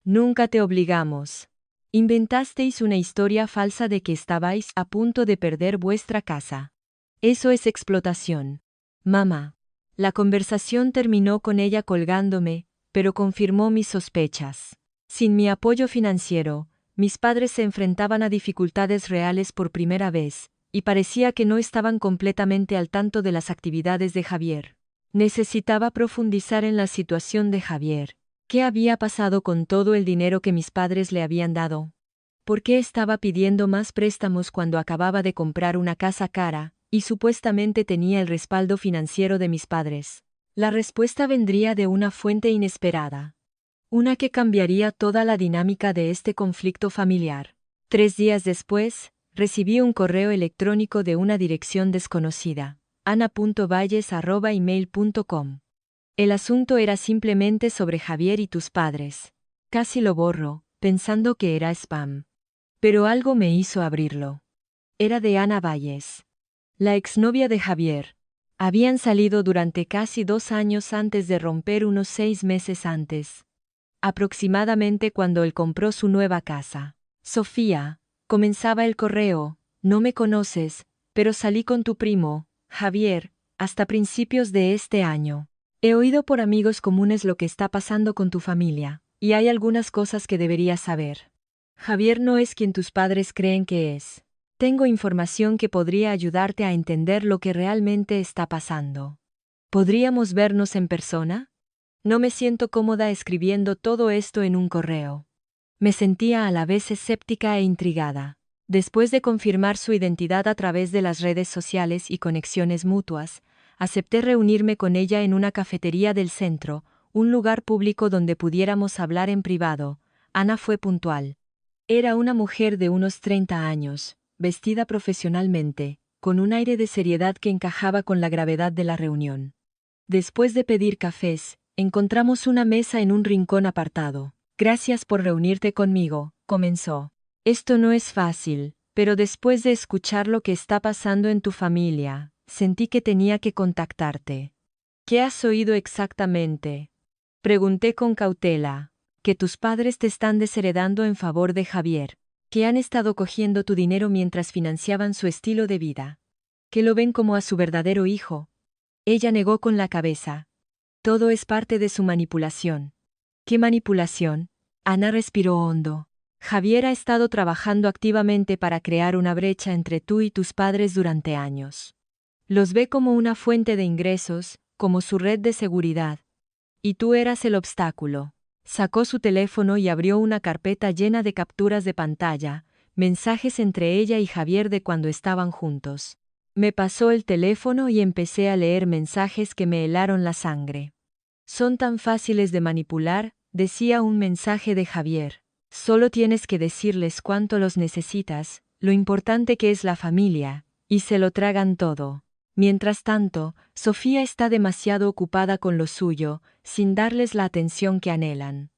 Nunca te obligamos. Inventasteis una historia falsa de que estabais a punto de perder vuestra casa. Eso es explotación. Mamá. La conversación terminó con ella colgándome, pero confirmó mis sospechas. Sin mi apoyo financiero, mis padres se enfrentaban a dificultades reales por primera vez, y parecía que no estaban completamente al tanto de las actividades de Javier. Necesitaba profundizar en la situación de Javier. ¿Qué había pasado con todo el dinero que mis padres le habían dado? ¿Por qué estaba pidiendo más préstamos cuando acababa de comprar una casa cara, y supuestamente tenía el respaldo financiero de mis padres? La respuesta vendría de una fuente inesperada. Una que cambiaría toda la dinámica de este conflicto familiar. 3 días después, recibí un correo electrónico de una dirección desconocida, ana.valles@email.com. El asunto era simplemente sobre Javier y tus padres. Casi lo borro, pensando que era spam. Pero algo me hizo abrirlo. Era de Ana Valles, la exnovia de Javier. Habían salido durante casi 2 años antes de romper, unos 6 meses antes. Aproximadamente cuando él compró su nueva casa. Sofía, comenzaba el correo, no me conoces, pero salí con tu primo, Javier, hasta principios de este año. He oído por amigos comunes lo que está pasando con tu familia, y hay algunas cosas que deberías saber. Javier no es quien tus padres creen que es. Tengo información que podría ayudarte a entender lo que realmente está pasando. ¿Podríamos vernos en persona? No me siento cómoda escribiendo todo esto en un correo. Me sentía a la vez escéptica e intrigada. Después de confirmar su identidad a través de las redes sociales y conexiones mutuas, acepté reunirme con ella en una cafetería del centro, un lugar público donde pudiéramos hablar en privado. Ana fue puntual. Era una mujer de unos 30 años, vestida profesionalmente, con un aire de seriedad que encajaba con la gravedad de la reunión. Después de pedir cafés, encontramos una mesa en un rincón apartado. Gracias por reunirte conmigo, comenzó. Esto no es fácil, pero después de escuchar lo que está pasando en tu familia, sentí que tenía que contactarte. ¿Qué has oído exactamente? Pregunté con cautela. Que tus padres te están desheredando en favor de Javier. Que han estado cogiendo tu dinero mientras financiaban su estilo de vida. Que lo ven como a su verdadero hijo. Ella negó con la cabeza. Todo es parte de su manipulación. ¿Qué manipulación? Ana respiró hondo. Javier ha estado trabajando activamente para crear una brecha entre tú y tus padres durante años. Los ve como una fuente de ingresos, como su red de seguridad. Y tú eras el obstáculo. Sacó su teléfono y abrió una carpeta llena de capturas de pantalla, mensajes entre ella y Javier de cuando estaban juntos. Me pasó el teléfono y empecé a leer mensajes que me helaron la sangre. Son tan fáciles de manipular, decía un mensaje de Javier. Solo tienes que decirles cuánto los necesitas, lo importante que es la familia, y se lo tragan todo. Mientras tanto, Sofía está demasiado ocupada con lo suyo, sin darles la atención que anhelan.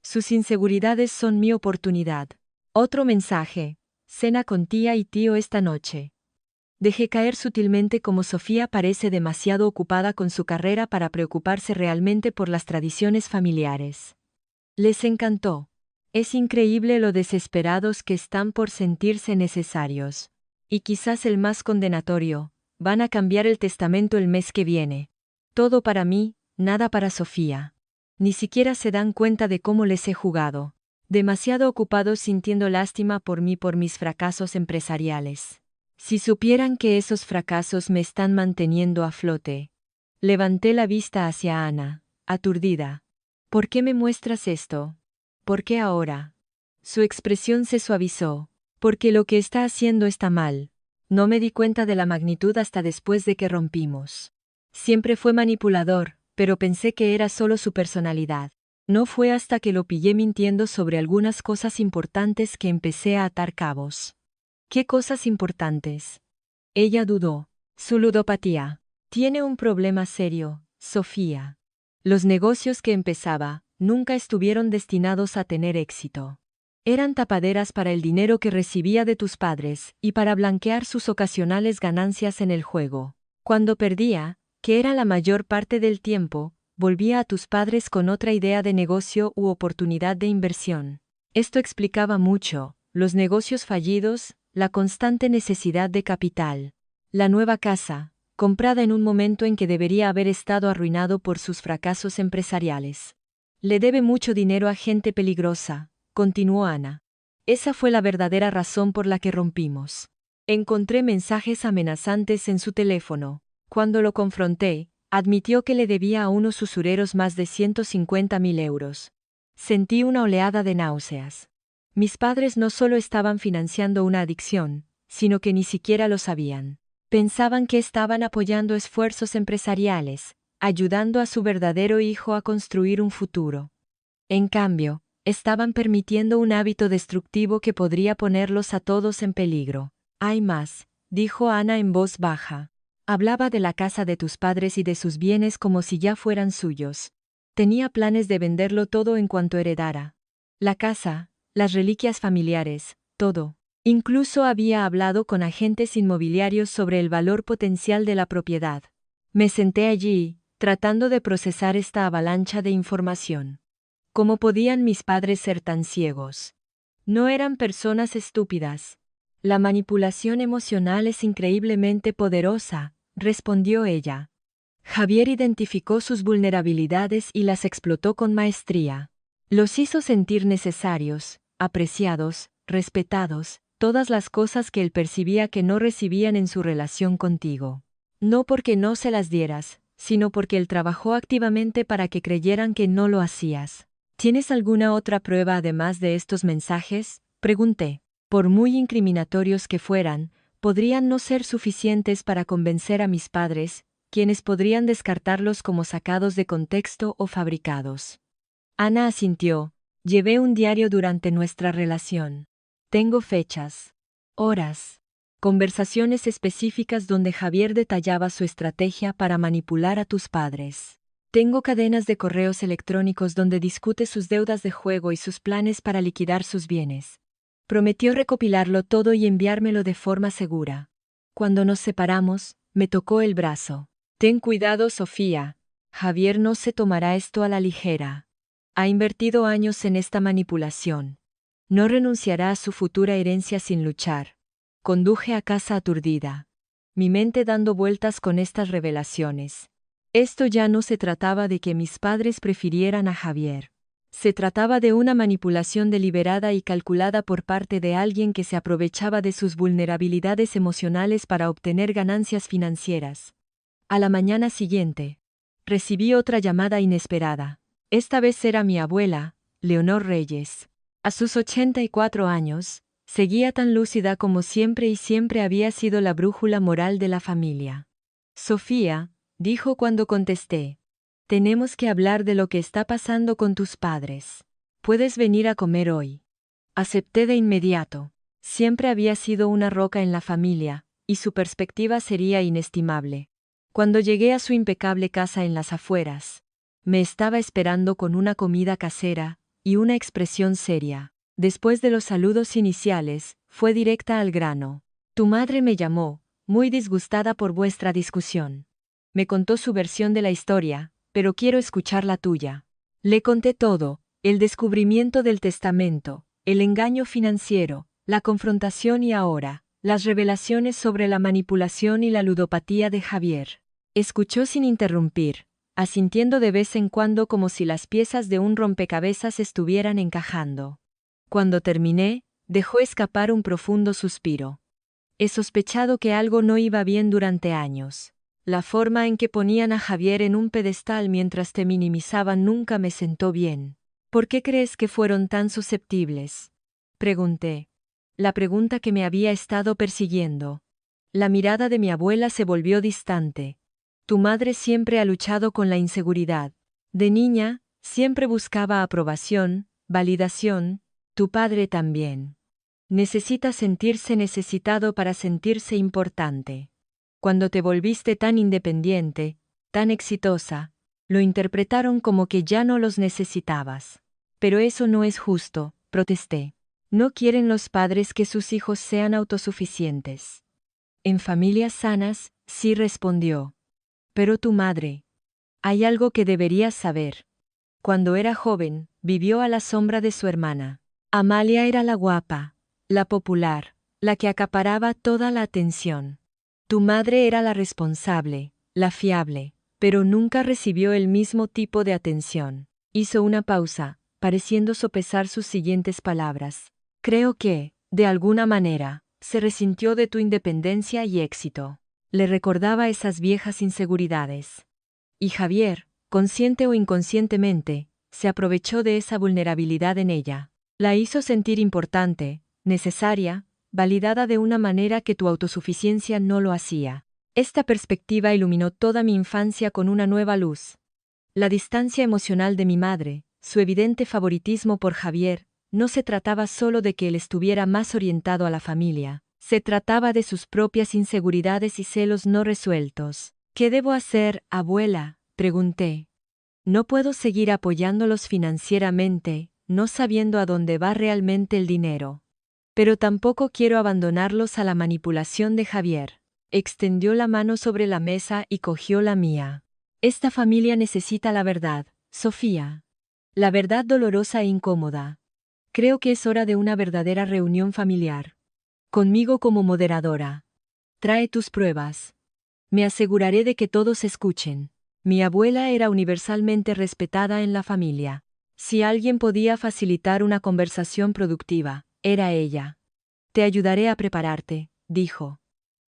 Sus inseguridades son mi oportunidad. Otro mensaje. Cena con tía y tío esta noche. Dejé caer sutilmente como Sofía parece demasiado ocupada con su carrera para preocuparse realmente por las tradiciones familiares. Les encantó. Es increíble lo desesperados que están por sentirse necesarios. Y quizás el más condenatorio, van a cambiar el testamento el mes que viene. Todo para mí, nada para Sofía. Ni siquiera se dan cuenta de cómo les he jugado. Demasiado ocupados sintiendo lástima por mí por mis fracasos empresariales. Si supieran que esos fracasos me están manteniendo a flote. Levanté la vista hacia Ana, aturdida. ¿Por qué me muestras esto? ¿Por qué ahora? Su expresión se suavizó. Porque lo que está haciendo está mal. No me di cuenta de la magnitud hasta después de que rompimos. Siempre fue manipulador, pero pensé que era solo su personalidad. No fue hasta que lo pillé mintiendo sobre algunas cosas importantes que empecé a atar cabos. ¿Qué cosas importantes? Ella dudó. Su ludopatía. Tiene un problema serio, Sofía. Los negocios que empezaba, nunca estuvieron destinados a tener éxito. Eran tapaderas para el dinero que recibía de tus padres y para blanquear sus ocasionales ganancias en el juego. Cuando perdía, que era la mayor parte del tiempo, volvía a tus padres con otra idea de negocio u oportunidad de inversión. Esto explicaba mucho, los negocios fallidos, la constante necesidad de capital. La nueva casa, comprada en un momento en que debería haber estado arruinado por sus fracasos empresariales. Le debe mucho dinero a gente peligrosa, continuó Ana. Esa fue la verdadera razón por la que rompimos. Encontré mensajes amenazantes en su teléfono. Cuando lo confronté, admitió que le debía a unos usureros más de 150.000 euros. Sentí una oleada de náuseas. Mis padres no solo estaban financiando una adicción, sino que ni siquiera lo sabían. Pensaban que estaban apoyando esfuerzos empresariales, ayudando a su verdadero hijo a construir un futuro. En cambio, estaban permitiendo un hábito destructivo que podría ponerlos a todos en peligro. Hay más, dijo Ana en voz baja. Hablaba de la casa de tus padres y de sus bienes como si ya fueran suyos. Tenía planes de venderlo todo en cuanto heredara. La casa, las reliquias familiares, todo. Incluso había hablado con agentes inmobiliarios sobre el valor potencial de la propiedad. Me senté allí, tratando de procesar esta avalancha de información. ¿Cómo podían mis padres ser tan ciegos? No eran personas estúpidas. La manipulación emocional es increíblemente poderosa, respondió ella. Javier identificó sus vulnerabilidades y las explotó con maestría. Los hizo sentir necesarios, apreciados, respetados, todas las cosas que él percibía que no recibían en su relación contigo. No porque no se las dieras, sino porque él trabajó activamente para que creyeran que no lo hacías. ¿Tienes alguna otra prueba además de estos mensajes? Pregunté. Por muy incriminatorios que fueran, podrían no ser suficientes para convencer a mis padres, quienes podrían descartarlos como sacados de contexto o fabricados. Ana asintió. Llevé un diario durante nuestra relación. Tengo fechas, horas, conversaciones específicas donde Javier detallaba su estrategia para manipular a tus padres. Tengo cadenas de correos electrónicos donde discute sus deudas de juego y sus planes para liquidar sus bienes. Prometió recopilarlo todo y enviármelo de forma segura. Cuando nos separamos, me tocó el brazo. Ten cuidado, Sofía. Javier no se tomará esto a la ligera. Ha invertido años en esta manipulación. No renunciará a su futura herencia sin luchar. Conduje a casa aturdida. Mi mente dando vueltas con estas revelaciones. Esto ya no se trataba de que mis padres prefirieran a Javier. Se trataba de una manipulación deliberada y calculada por parte de alguien que se aprovechaba de sus vulnerabilidades emocionales para obtener ganancias financieras. A la mañana siguiente, recibí otra llamada inesperada. Esta vez era mi abuela, Leonor Reyes. A sus 84 años, seguía tan lúcida como siempre y siempre había sido la brújula moral de la familia. Sofía, dijo cuando contesté. Tenemos que hablar de lo que está pasando con tus padres. ¿Puedes venir a comer hoy? Acepté de inmediato. Siempre había sido una roca en la familia, y su perspectiva sería inestimable. Cuando llegué a su impecable casa en las afueras, me estaba esperando con una comida casera y una expresión seria. Después de los saludos iniciales, fue directa al grano. Tu madre me llamó, muy disgustada por vuestra discusión. Me contó su versión de la historia, pero quiero escuchar la tuya. Le conté todo, el descubrimiento del testamento, el engaño financiero, la confrontación y ahora, las revelaciones sobre la manipulación y la ludopatía de Javier. Escuchó sin interrumpir, asintiendo de vez en cuando como si las piezas de un rompecabezas estuvieran encajando. Cuando terminé, dejó escapar un profundo suspiro. He sospechado que algo no iba bien durante años. La forma en que ponían a Javier en un pedestal mientras te minimizaban nunca me sentó bien. ¿Por qué crees que fueron tan susceptibles? Pregunté. La pregunta que me había estado persiguiendo. La mirada de mi abuela se volvió distante. Tu madre siempre ha luchado con la inseguridad. De niña, siempre buscaba aprobación, validación, tu padre también. Necesita sentirse necesitado para sentirse importante. Cuando te volviste tan independiente, tan exitosa, lo interpretaron como que ya no los necesitabas. Pero eso no es justo, protesté. No quieren los padres que sus hijos sean autosuficientes. En familias sanas, sí respondió. Pero tu madre. Hay algo que deberías saber. Cuando era joven, vivió a la sombra de su hermana. Amalia era la guapa, la popular, la que acaparaba toda la atención. Tu madre era la responsable, la fiable, pero nunca recibió el mismo tipo de atención. Hizo una pausa, pareciendo sopesar sus siguientes palabras. Creo que, de alguna manera, se resintió de tu independencia y éxito. Le recordaba esas viejas inseguridades. Y Javier, consciente o inconscientemente, se aprovechó de esa vulnerabilidad en ella. La hizo sentir importante, necesaria, validada de una manera que tu autosuficiencia no lo hacía. Esta perspectiva iluminó toda mi infancia con una nueva luz. La distancia emocional de mi madre, su evidente favoritismo por Javier, no se trataba solo de que él estuviera más orientado a la familia, se trataba de sus propias inseguridades y celos no resueltos. ¿Qué debo hacer, abuela?, pregunté. No puedo seguir apoyándolos financieramente, no sabiendo a dónde va realmente el dinero. Pero tampoco quiero abandonarlos a la manipulación de Javier. Extendió la mano sobre la mesa y cogió la mía. Esta familia necesita la verdad, Sofía. La verdad dolorosa e incómoda. Creo que es hora de una verdadera reunión familiar. Conmigo como moderadora. Trae tus pruebas. Me aseguraré de que todos escuchen. Mi abuela era universalmente respetada en la familia. Si alguien podía facilitar una conversación productiva, era ella. Te ayudaré a prepararte, dijo.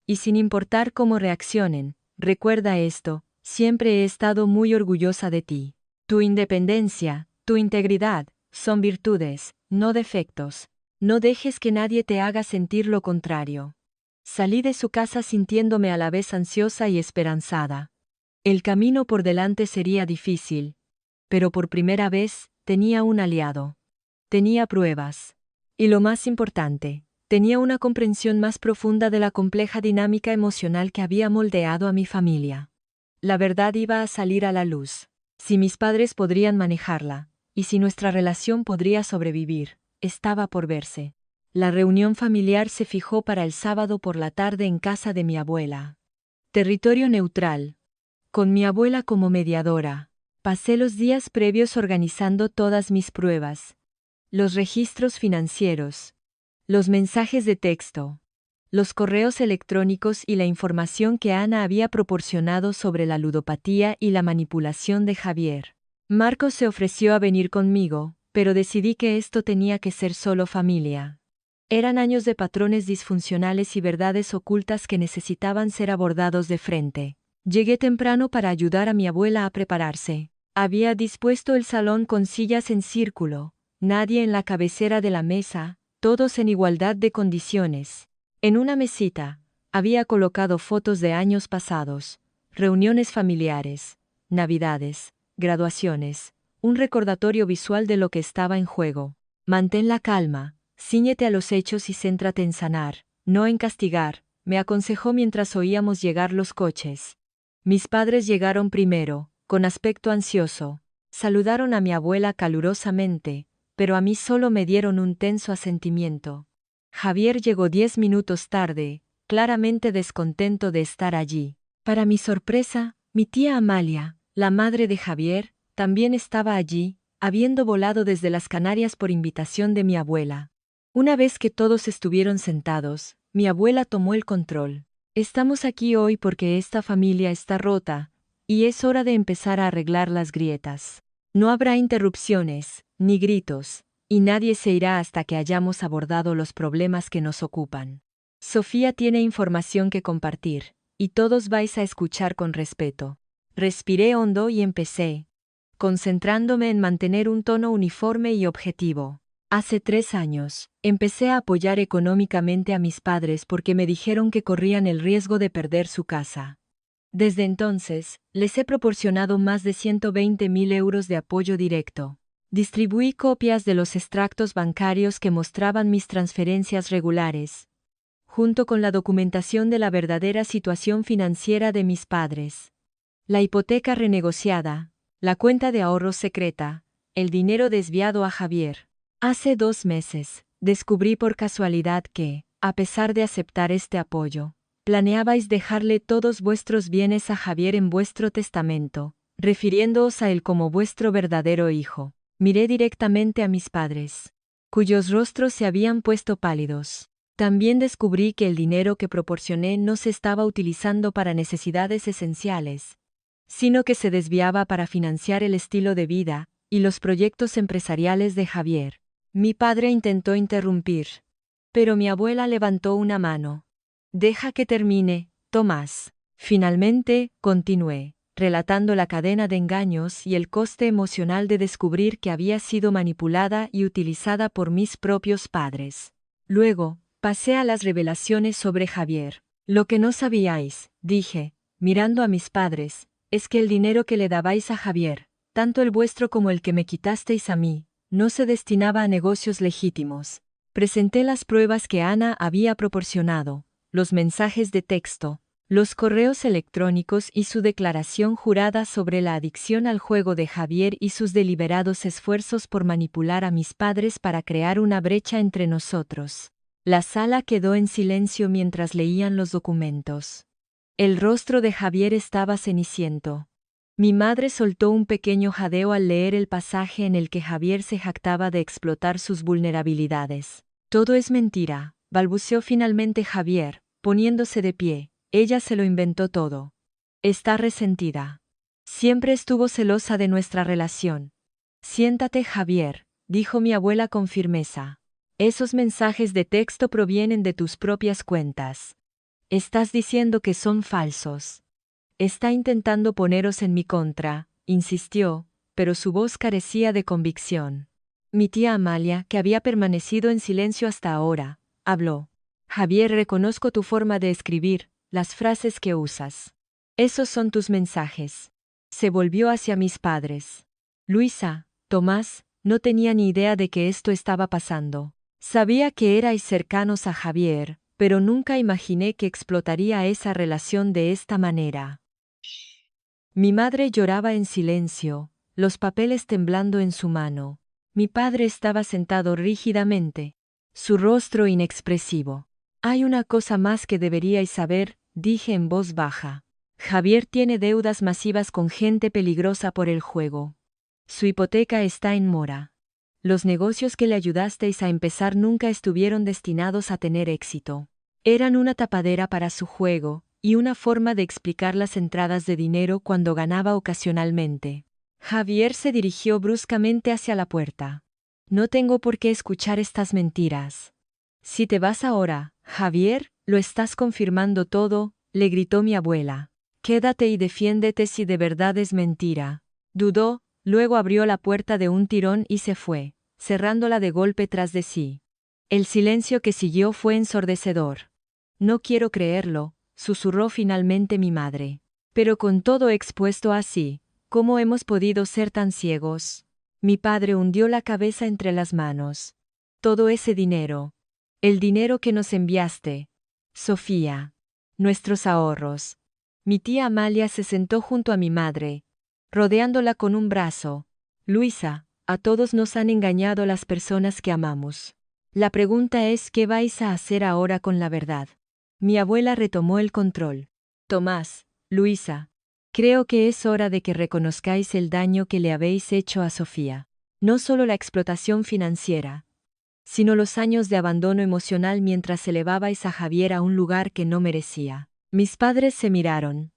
Y sin importar cómo reaccionen, recuerda esto, siempre he estado muy orgullosa de ti. Tu independencia, tu integridad, son virtudes, no defectos. No dejes que nadie te haga sentir lo contrario. Salí de su casa sintiéndome a la vez ansiosa y esperanzada. El camino por delante sería difícil. Pero por primera vez, tenía un aliado. Tenía pruebas. Y lo más importante, tenía una comprensión más profunda de la compleja dinámica emocional que había moldeado a mi familia. La verdad iba a salir a la luz. Si mis padres podrían manejarla, y si nuestra relación podría sobrevivir, estaba por verse. La reunión familiar se fijó para el sábado por la tarde en casa de mi abuela. Territorio neutral. Con mi abuela como mediadora, pasé los días previos organizando todas mis pruebas. Los registros financieros. Los mensajes de texto. Los correos electrónicos y la información que Ana había proporcionado sobre la ludopatía y la manipulación de Javier. Marcos se ofreció a venir conmigo, pero decidí que esto tenía que ser solo familia. Eran años de patrones disfuncionales y verdades ocultas que necesitaban ser abordados de frente. Llegué temprano para ayudar a mi abuela a prepararse. Había dispuesto el salón con sillas en círculo, nadie en la cabecera de la mesa, todos en igualdad de condiciones. En una mesita, había colocado fotos de años pasados, reuniones familiares, navidades, graduaciones, un recordatorio visual de lo que estaba en juego. Mantén la calma, cíñete a los hechos y céntrate en sanar, no en castigar, me aconsejó mientras oíamos llegar los coches. Mis padres llegaron primero, con aspecto ansioso. Saludaron a mi abuela calurosamente, pero a mí solo me dieron un tenso asentimiento. Javier llegó 10 minutos tarde, claramente descontento de estar allí. Para mi sorpresa, mi tía Amalia, la madre de Javier, también estaba allí, habiendo volado desde las Canarias por invitación de mi abuela. Una vez que todos estuvieron sentados, mi abuela tomó el control. Estamos aquí hoy porque esta familia está rota, y es hora de empezar a arreglar las grietas. No habrá interrupciones, ni gritos, y nadie se irá hasta que hayamos abordado los problemas que nos ocupan. Sofía tiene información que compartir, y todos vais a escuchar con respeto. Respiré hondo y empecé, concentrándome en mantener un tono uniforme y objetivo. Hace 3 años, empecé a apoyar económicamente a mis padres porque me dijeron que corrían el riesgo de perder su casa. Desde entonces, les he proporcionado más de 120.000 euros de apoyo directo. Distribuí copias de los extractos bancarios que mostraban mis transferencias regulares, junto con la documentación de la verdadera situación financiera de mis padres. La hipoteca renegociada, la cuenta de ahorros secreta, el dinero desviado a Javier. Hace 2 meses, descubrí por casualidad que, a pesar de aceptar este apoyo, planeabais dejarle todos vuestros bienes a Javier en vuestro testamento, refiriéndoos a él como vuestro verdadero hijo. Miré directamente a mis padres, cuyos rostros se habían puesto pálidos. También descubrí que el dinero que proporcioné no se estaba utilizando para necesidades esenciales, sino que se desviaba para financiar el estilo de vida y los proyectos empresariales de Javier. Mi padre intentó interrumpir, pero mi abuela levantó una mano. Deja que termine, Tomás. Finalmente, continué, relatando la cadena de engaños y el coste emocional de descubrir que había sido manipulada y utilizada por mis propios padres. Luego, pasé a las revelaciones sobre Javier. Lo que no sabíais, dije, mirando a mis padres, es que el dinero que le dabais a Javier, tanto el vuestro como el que me quitasteis a mí, no se destinaba a negocios legítimos. Presenté las pruebas que Ana había proporcionado, los mensajes de texto, los correos electrónicos y su declaración jurada sobre la adicción al juego de Javier y sus deliberados esfuerzos por manipular a mis padres para crear una brecha entre nosotros. La sala quedó en silencio mientras leían los documentos. El rostro de Javier estaba ceniciento. Mi madre soltó un pequeño jadeo al leer el pasaje en el que Javier se jactaba de explotar sus vulnerabilidades. Todo es mentira, balbuceó finalmente Javier, poniéndose de pie. Ella se lo inventó todo. Está resentida. Siempre estuvo celosa de nuestra relación. Siéntate, Javier, dijo mi abuela con firmeza. Esos mensajes de texto provienen de tus propias cuentas. Estás diciendo que son falsos. Está intentando poneros en mi contra, insistió, pero su voz carecía de convicción. Mi tía Amalia, que había permanecido en silencio hasta ahora, habló. Javier, reconozco tu forma de escribir, las frases que usas. Esos son tus mensajes. Se volvió hacia mis padres. Luisa, Tomás, no tenía ni idea de que esto estaba pasando. Sabía que erais cercanos a Javier, pero nunca imaginé que explotaría esa relación de esta manera. Mi madre lloraba en silencio, los papeles temblando en su mano. Mi padre estaba sentado rígidamente, su rostro inexpresivo. Hay una cosa más que deberíais saber, dije en voz baja. Javier tiene deudas masivas con gente peligrosa por el juego. Su hipoteca está en mora. Los negocios que le ayudasteis a empezar nunca estuvieron destinados a tener éxito. Eran una tapadera para su juego, y una forma de explicar las entradas de dinero cuando ganaba ocasionalmente. Javier se dirigió bruscamente hacia la puerta. No tengo por qué escuchar estas mentiras. Si te vas ahora, Javier, lo estás confirmando todo, le gritó mi abuela. Quédate y defiéndete si de verdad es mentira. Dudó, luego abrió la puerta de un tirón y se fue, cerrándola de golpe tras de sí. El silencio que siguió fue ensordecedor. No quiero creerlo, susurró finalmente mi madre. Pero con todo expuesto así, ¿cómo hemos podido ser tan ciegos? Mi padre hundió la cabeza entre las manos. Todo ese dinero. El dinero que nos enviaste. Sofía. Nuestros ahorros. Mi tía Amalia se sentó junto a mi madre, rodeándola con un brazo. Luisa, a todos nos han engañado las personas que amamos. La pregunta es ¿qué vais a hacer ahora con la verdad? Mi abuela retomó el control. Tomás, Luisa, creo que es hora de que reconozcáis el daño que le habéis hecho a Sofía. No solo la explotación financiera, sino los años de abandono emocional mientras elevabais a Javier a un lugar que no merecía. Mis padres se miraron.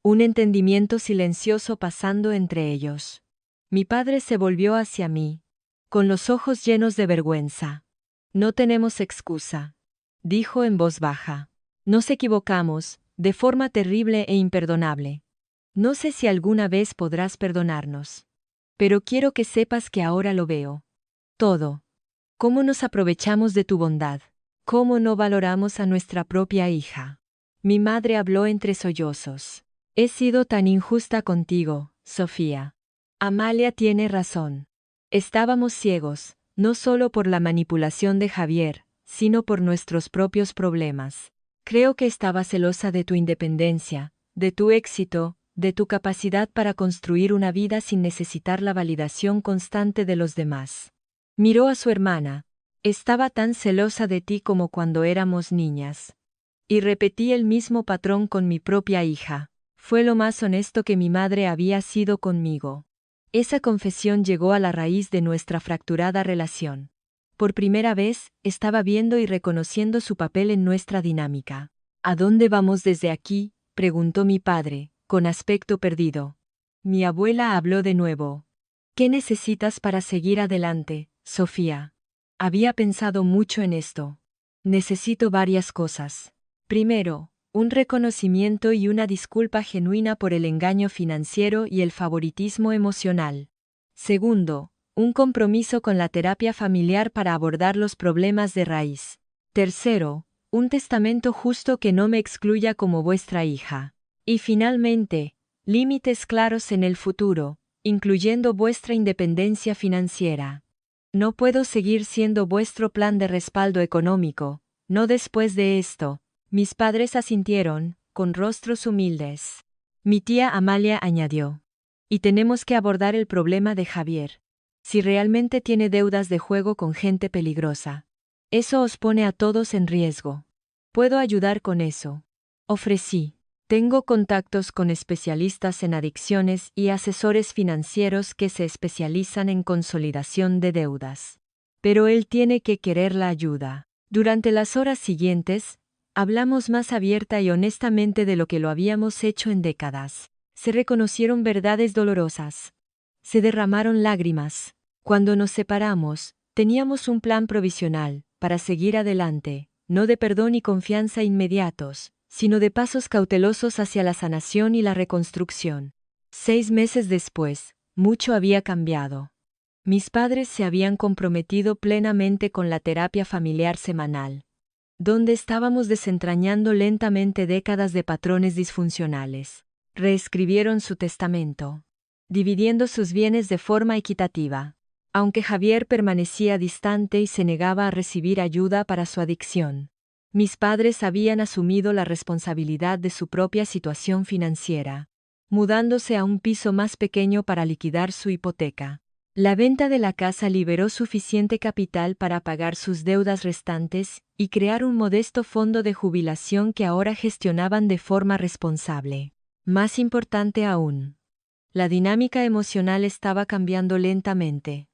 Un entendimiento silencioso pasando entre ellos. Mi padre se volvió hacia mí, con los ojos llenos de vergüenza. No tenemos excusa, dijo en voz baja. Nos equivocamos, de forma terrible e imperdonable. No sé si alguna vez podrás perdonarnos. Pero quiero que sepas que ahora lo veo. Todo. ¿Cómo nos aprovechamos de tu bondad? ¿Cómo no valoramos a nuestra propia hija? Mi madre habló entre sollozos. He sido tan injusta contigo, Sofía. Amalia tiene razón. Estábamos ciegos, no solo por la manipulación de Javier, sino por nuestros propios problemas. Creo que estaba celosa de tu independencia, de tu éxito, de tu capacidad para construir una vida sin necesitar la validación constante de los demás. Miró a su hermana. Estaba tan celosa de ti como cuando éramos niñas. Y repetí el mismo patrón con mi propia hija. Fue lo más honesto que mi madre había sido conmigo. Esa confesión llegó a la raíz de nuestra fracturada relación. Por primera vez, estaba viendo y reconociendo su papel en nuestra dinámica. ¿A dónde vamos desde aquí?, preguntó mi padre, con aspecto perdido. Mi abuela habló de nuevo. ¿Qué necesitas para seguir adelante, Sofía? Había pensado mucho en esto. Necesito varias cosas. Primero, un reconocimiento y una disculpa genuina por el engaño financiero y el favoritismo emocional. Segundo, un compromiso con la terapia familiar para abordar los problemas de raíz. Tercero, un testamento justo que no me excluya como vuestra hija. Y finalmente, límites claros en el futuro, incluyendo vuestra independencia financiera. No puedo seguir siendo vuestro plan de respaldo económico, no después de esto. Mis padres asintieron, con rostros humildes. Mi tía Amalia añadió. Y tenemos que abordar el problema de Javier. Si realmente tiene deudas de juego con gente peligrosa. Eso os pone a todos en riesgo. Puedo ayudar con eso. Ofrecí. Tengo contactos con especialistas en adicciones y asesores financieros que se especializan en consolidación de deudas. Pero él tiene que querer la ayuda. Durante las horas siguientes, hablamos más abierta y honestamente de lo que lo habíamos hecho en décadas. Se reconocieron verdades dolorosas. Se derramaron lágrimas. Cuando nos separamos, teníamos un plan provisional, para seguir adelante, no de perdón y confianza inmediatos, sino de pasos cautelosos hacia la sanación y la reconstrucción. 6 meses después, mucho había cambiado. Mis padres se habían comprometido plenamente con la terapia familiar semanal, donde estábamos desentrañando lentamente décadas de patrones disfuncionales. Reescribieron su testamento, dividiendo sus bienes de forma equitativa, aunque Javier permanecía distante y se negaba a recibir ayuda para su adicción. Mis padres habían asumido la responsabilidad de su propia situación financiera, mudándose a un piso más pequeño para liquidar su hipoteca. La venta de la casa liberó suficiente capital para pagar sus deudas restantes y crear un modesto fondo de jubilación que ahora gestionaban de forma responsable. Más importante aún, la dinámica emocional estaba cambiando lentamente.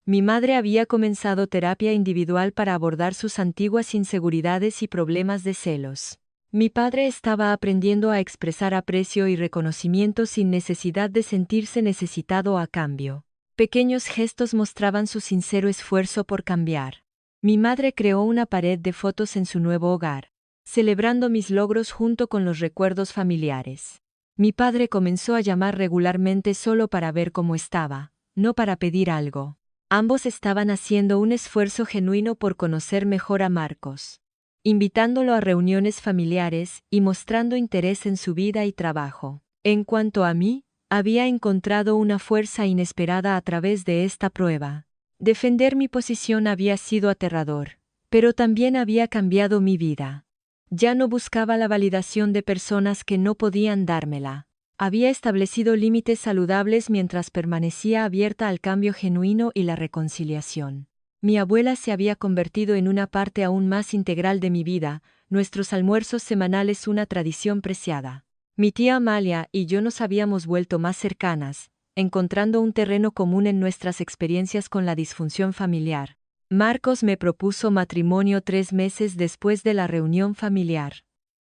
Mi madre había comenzado terapia individual para abordar sus antiguas inseguridades y problemas de celos. Mi padre estaba aprendiendo a expresar aprecio y reconocimiento sin necesidad de sentirse necesitado a cambio. Pequeños gestos mostraban su sincero esfuerzo por cambiar. Mi madre creó una pared de fotos en su nuevo hogar, celebrando mis logros junto con los recuerdos familiares. Mi padre comenzó a llamar regularmente solo para ver cómo estaba, no para pedir algo. Ambos estaban haciendo un esfuerzo genuino por conocer mejor a Marcos, invitándolo a reuniones familiares y mostrando interés en su vida y trabajo. En cuanto a mí, había encontrado una fuerza inesperada a través de esta prueba. Defender mi posición había sido aterrador, pero también había cambiado mi vida. Ya no buscaba la validación de personas que no podían dármela. Había establecido límites saludables mientras permanecía abierta al cambio genuino y la reconciliación. Mi abuela se había convertido en una parte aún más integral de mi vida, nuestros almuerzos semanales una tradición preciada. Mi tía Amalia y yo nos habíamos vuelto más cercanas, encontrando un terreno común en nuestras experiencias con la disfunción familiar. Marcos me propuso matrimonio 3 meses después de la reunión familiar.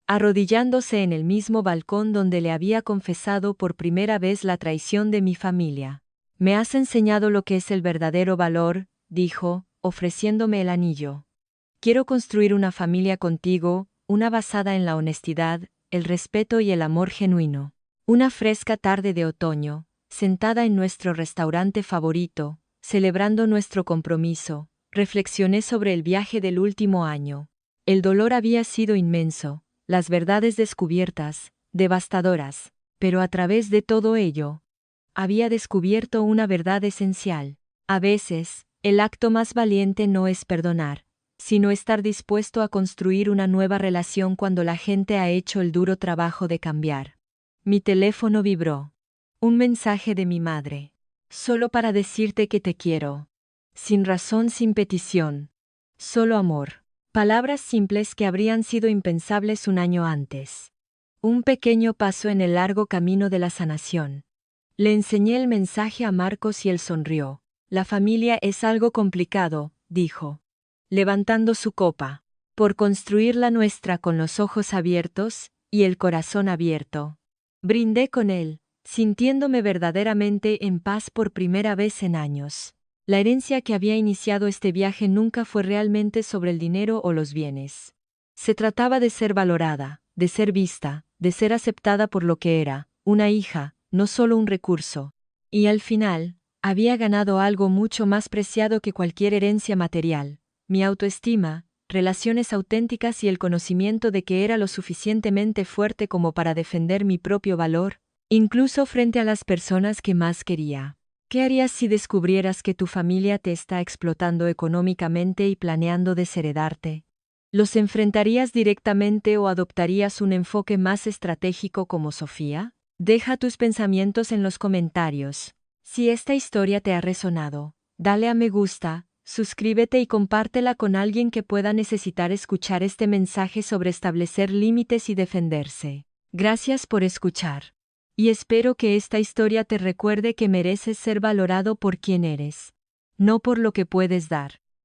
Arrodillándose en el mismo balcón donde le había confesado por primera vez la traición de mi familia. Me has enseñado lo que es el verdadero valor, dijo, ofreciéndome el anillo. Quiero construir una familia contigo, una basada en la honestidad, el respeto y el amor genuino. Una fresca tarde de otoño, sentada en nuestro restaurante favorito, celebrando nuestro compromiso, reflexioné sobre el viaje del último año. El dolor había sido inmenso, las verdades descubiertas, devastadoras, pero a través de todo ello, había descubierto una verdad esencial. A veces, el acto más valiente no es perdonar, sino estar dispuesto a construir una nueva relación cuando la gente ha hecho el duro trabajo de cambiar. Mi teléfono vibró. Un mensaje de mi madre. Solo para decirte que te quiero. Sin razón, sin petición. Solo amor. Palabras simples que habrían sido impensables un año antes. Un pequeño paso en el largo camino de la sanación. Le enseñé el mensaje a Marcos y él sonrió. La familia es algo complicado, dijo, levantando su copa, por construir la nuestra con los ojos abiertos y el corazón abierto. Brindé con él, sintiéndome verdaderamente en paz por primera vez en años. La herencia que había iniciado este viaje nunca fue realmente sobre el dinero o los bienes. Se trataba de ser valorada, de ser vista, de ser aceptada por lo que era, una hija, no solo un recurso. Y al final, había ganado algo mucho más preciado que cualquier herencia material: mi autoestima, relaciones auténticas y el conocimiento de que era lo suficientemente fuerte como para defender mi propio valor, incluso frente a las personas que más quería. ¿Qué harías si descubrieras que tu familia te está explotando económicamente y planeando desheredarte? ¿Los enfrentarías directamente o adoptarías un enfoque más estratégico como Sofía? Deja tus pensamientos en los comentarios. Si esta historia te ha resonado, dale a me gusta, suscríbete y compártela con alguien que pueda necesitar escuchar este mensaje sobre establecer límites y defenderse. Gracias por escuchar. Y espero que esta historia te recuerde que mereces ser valorado por quien eres, no por lo que puedes dar.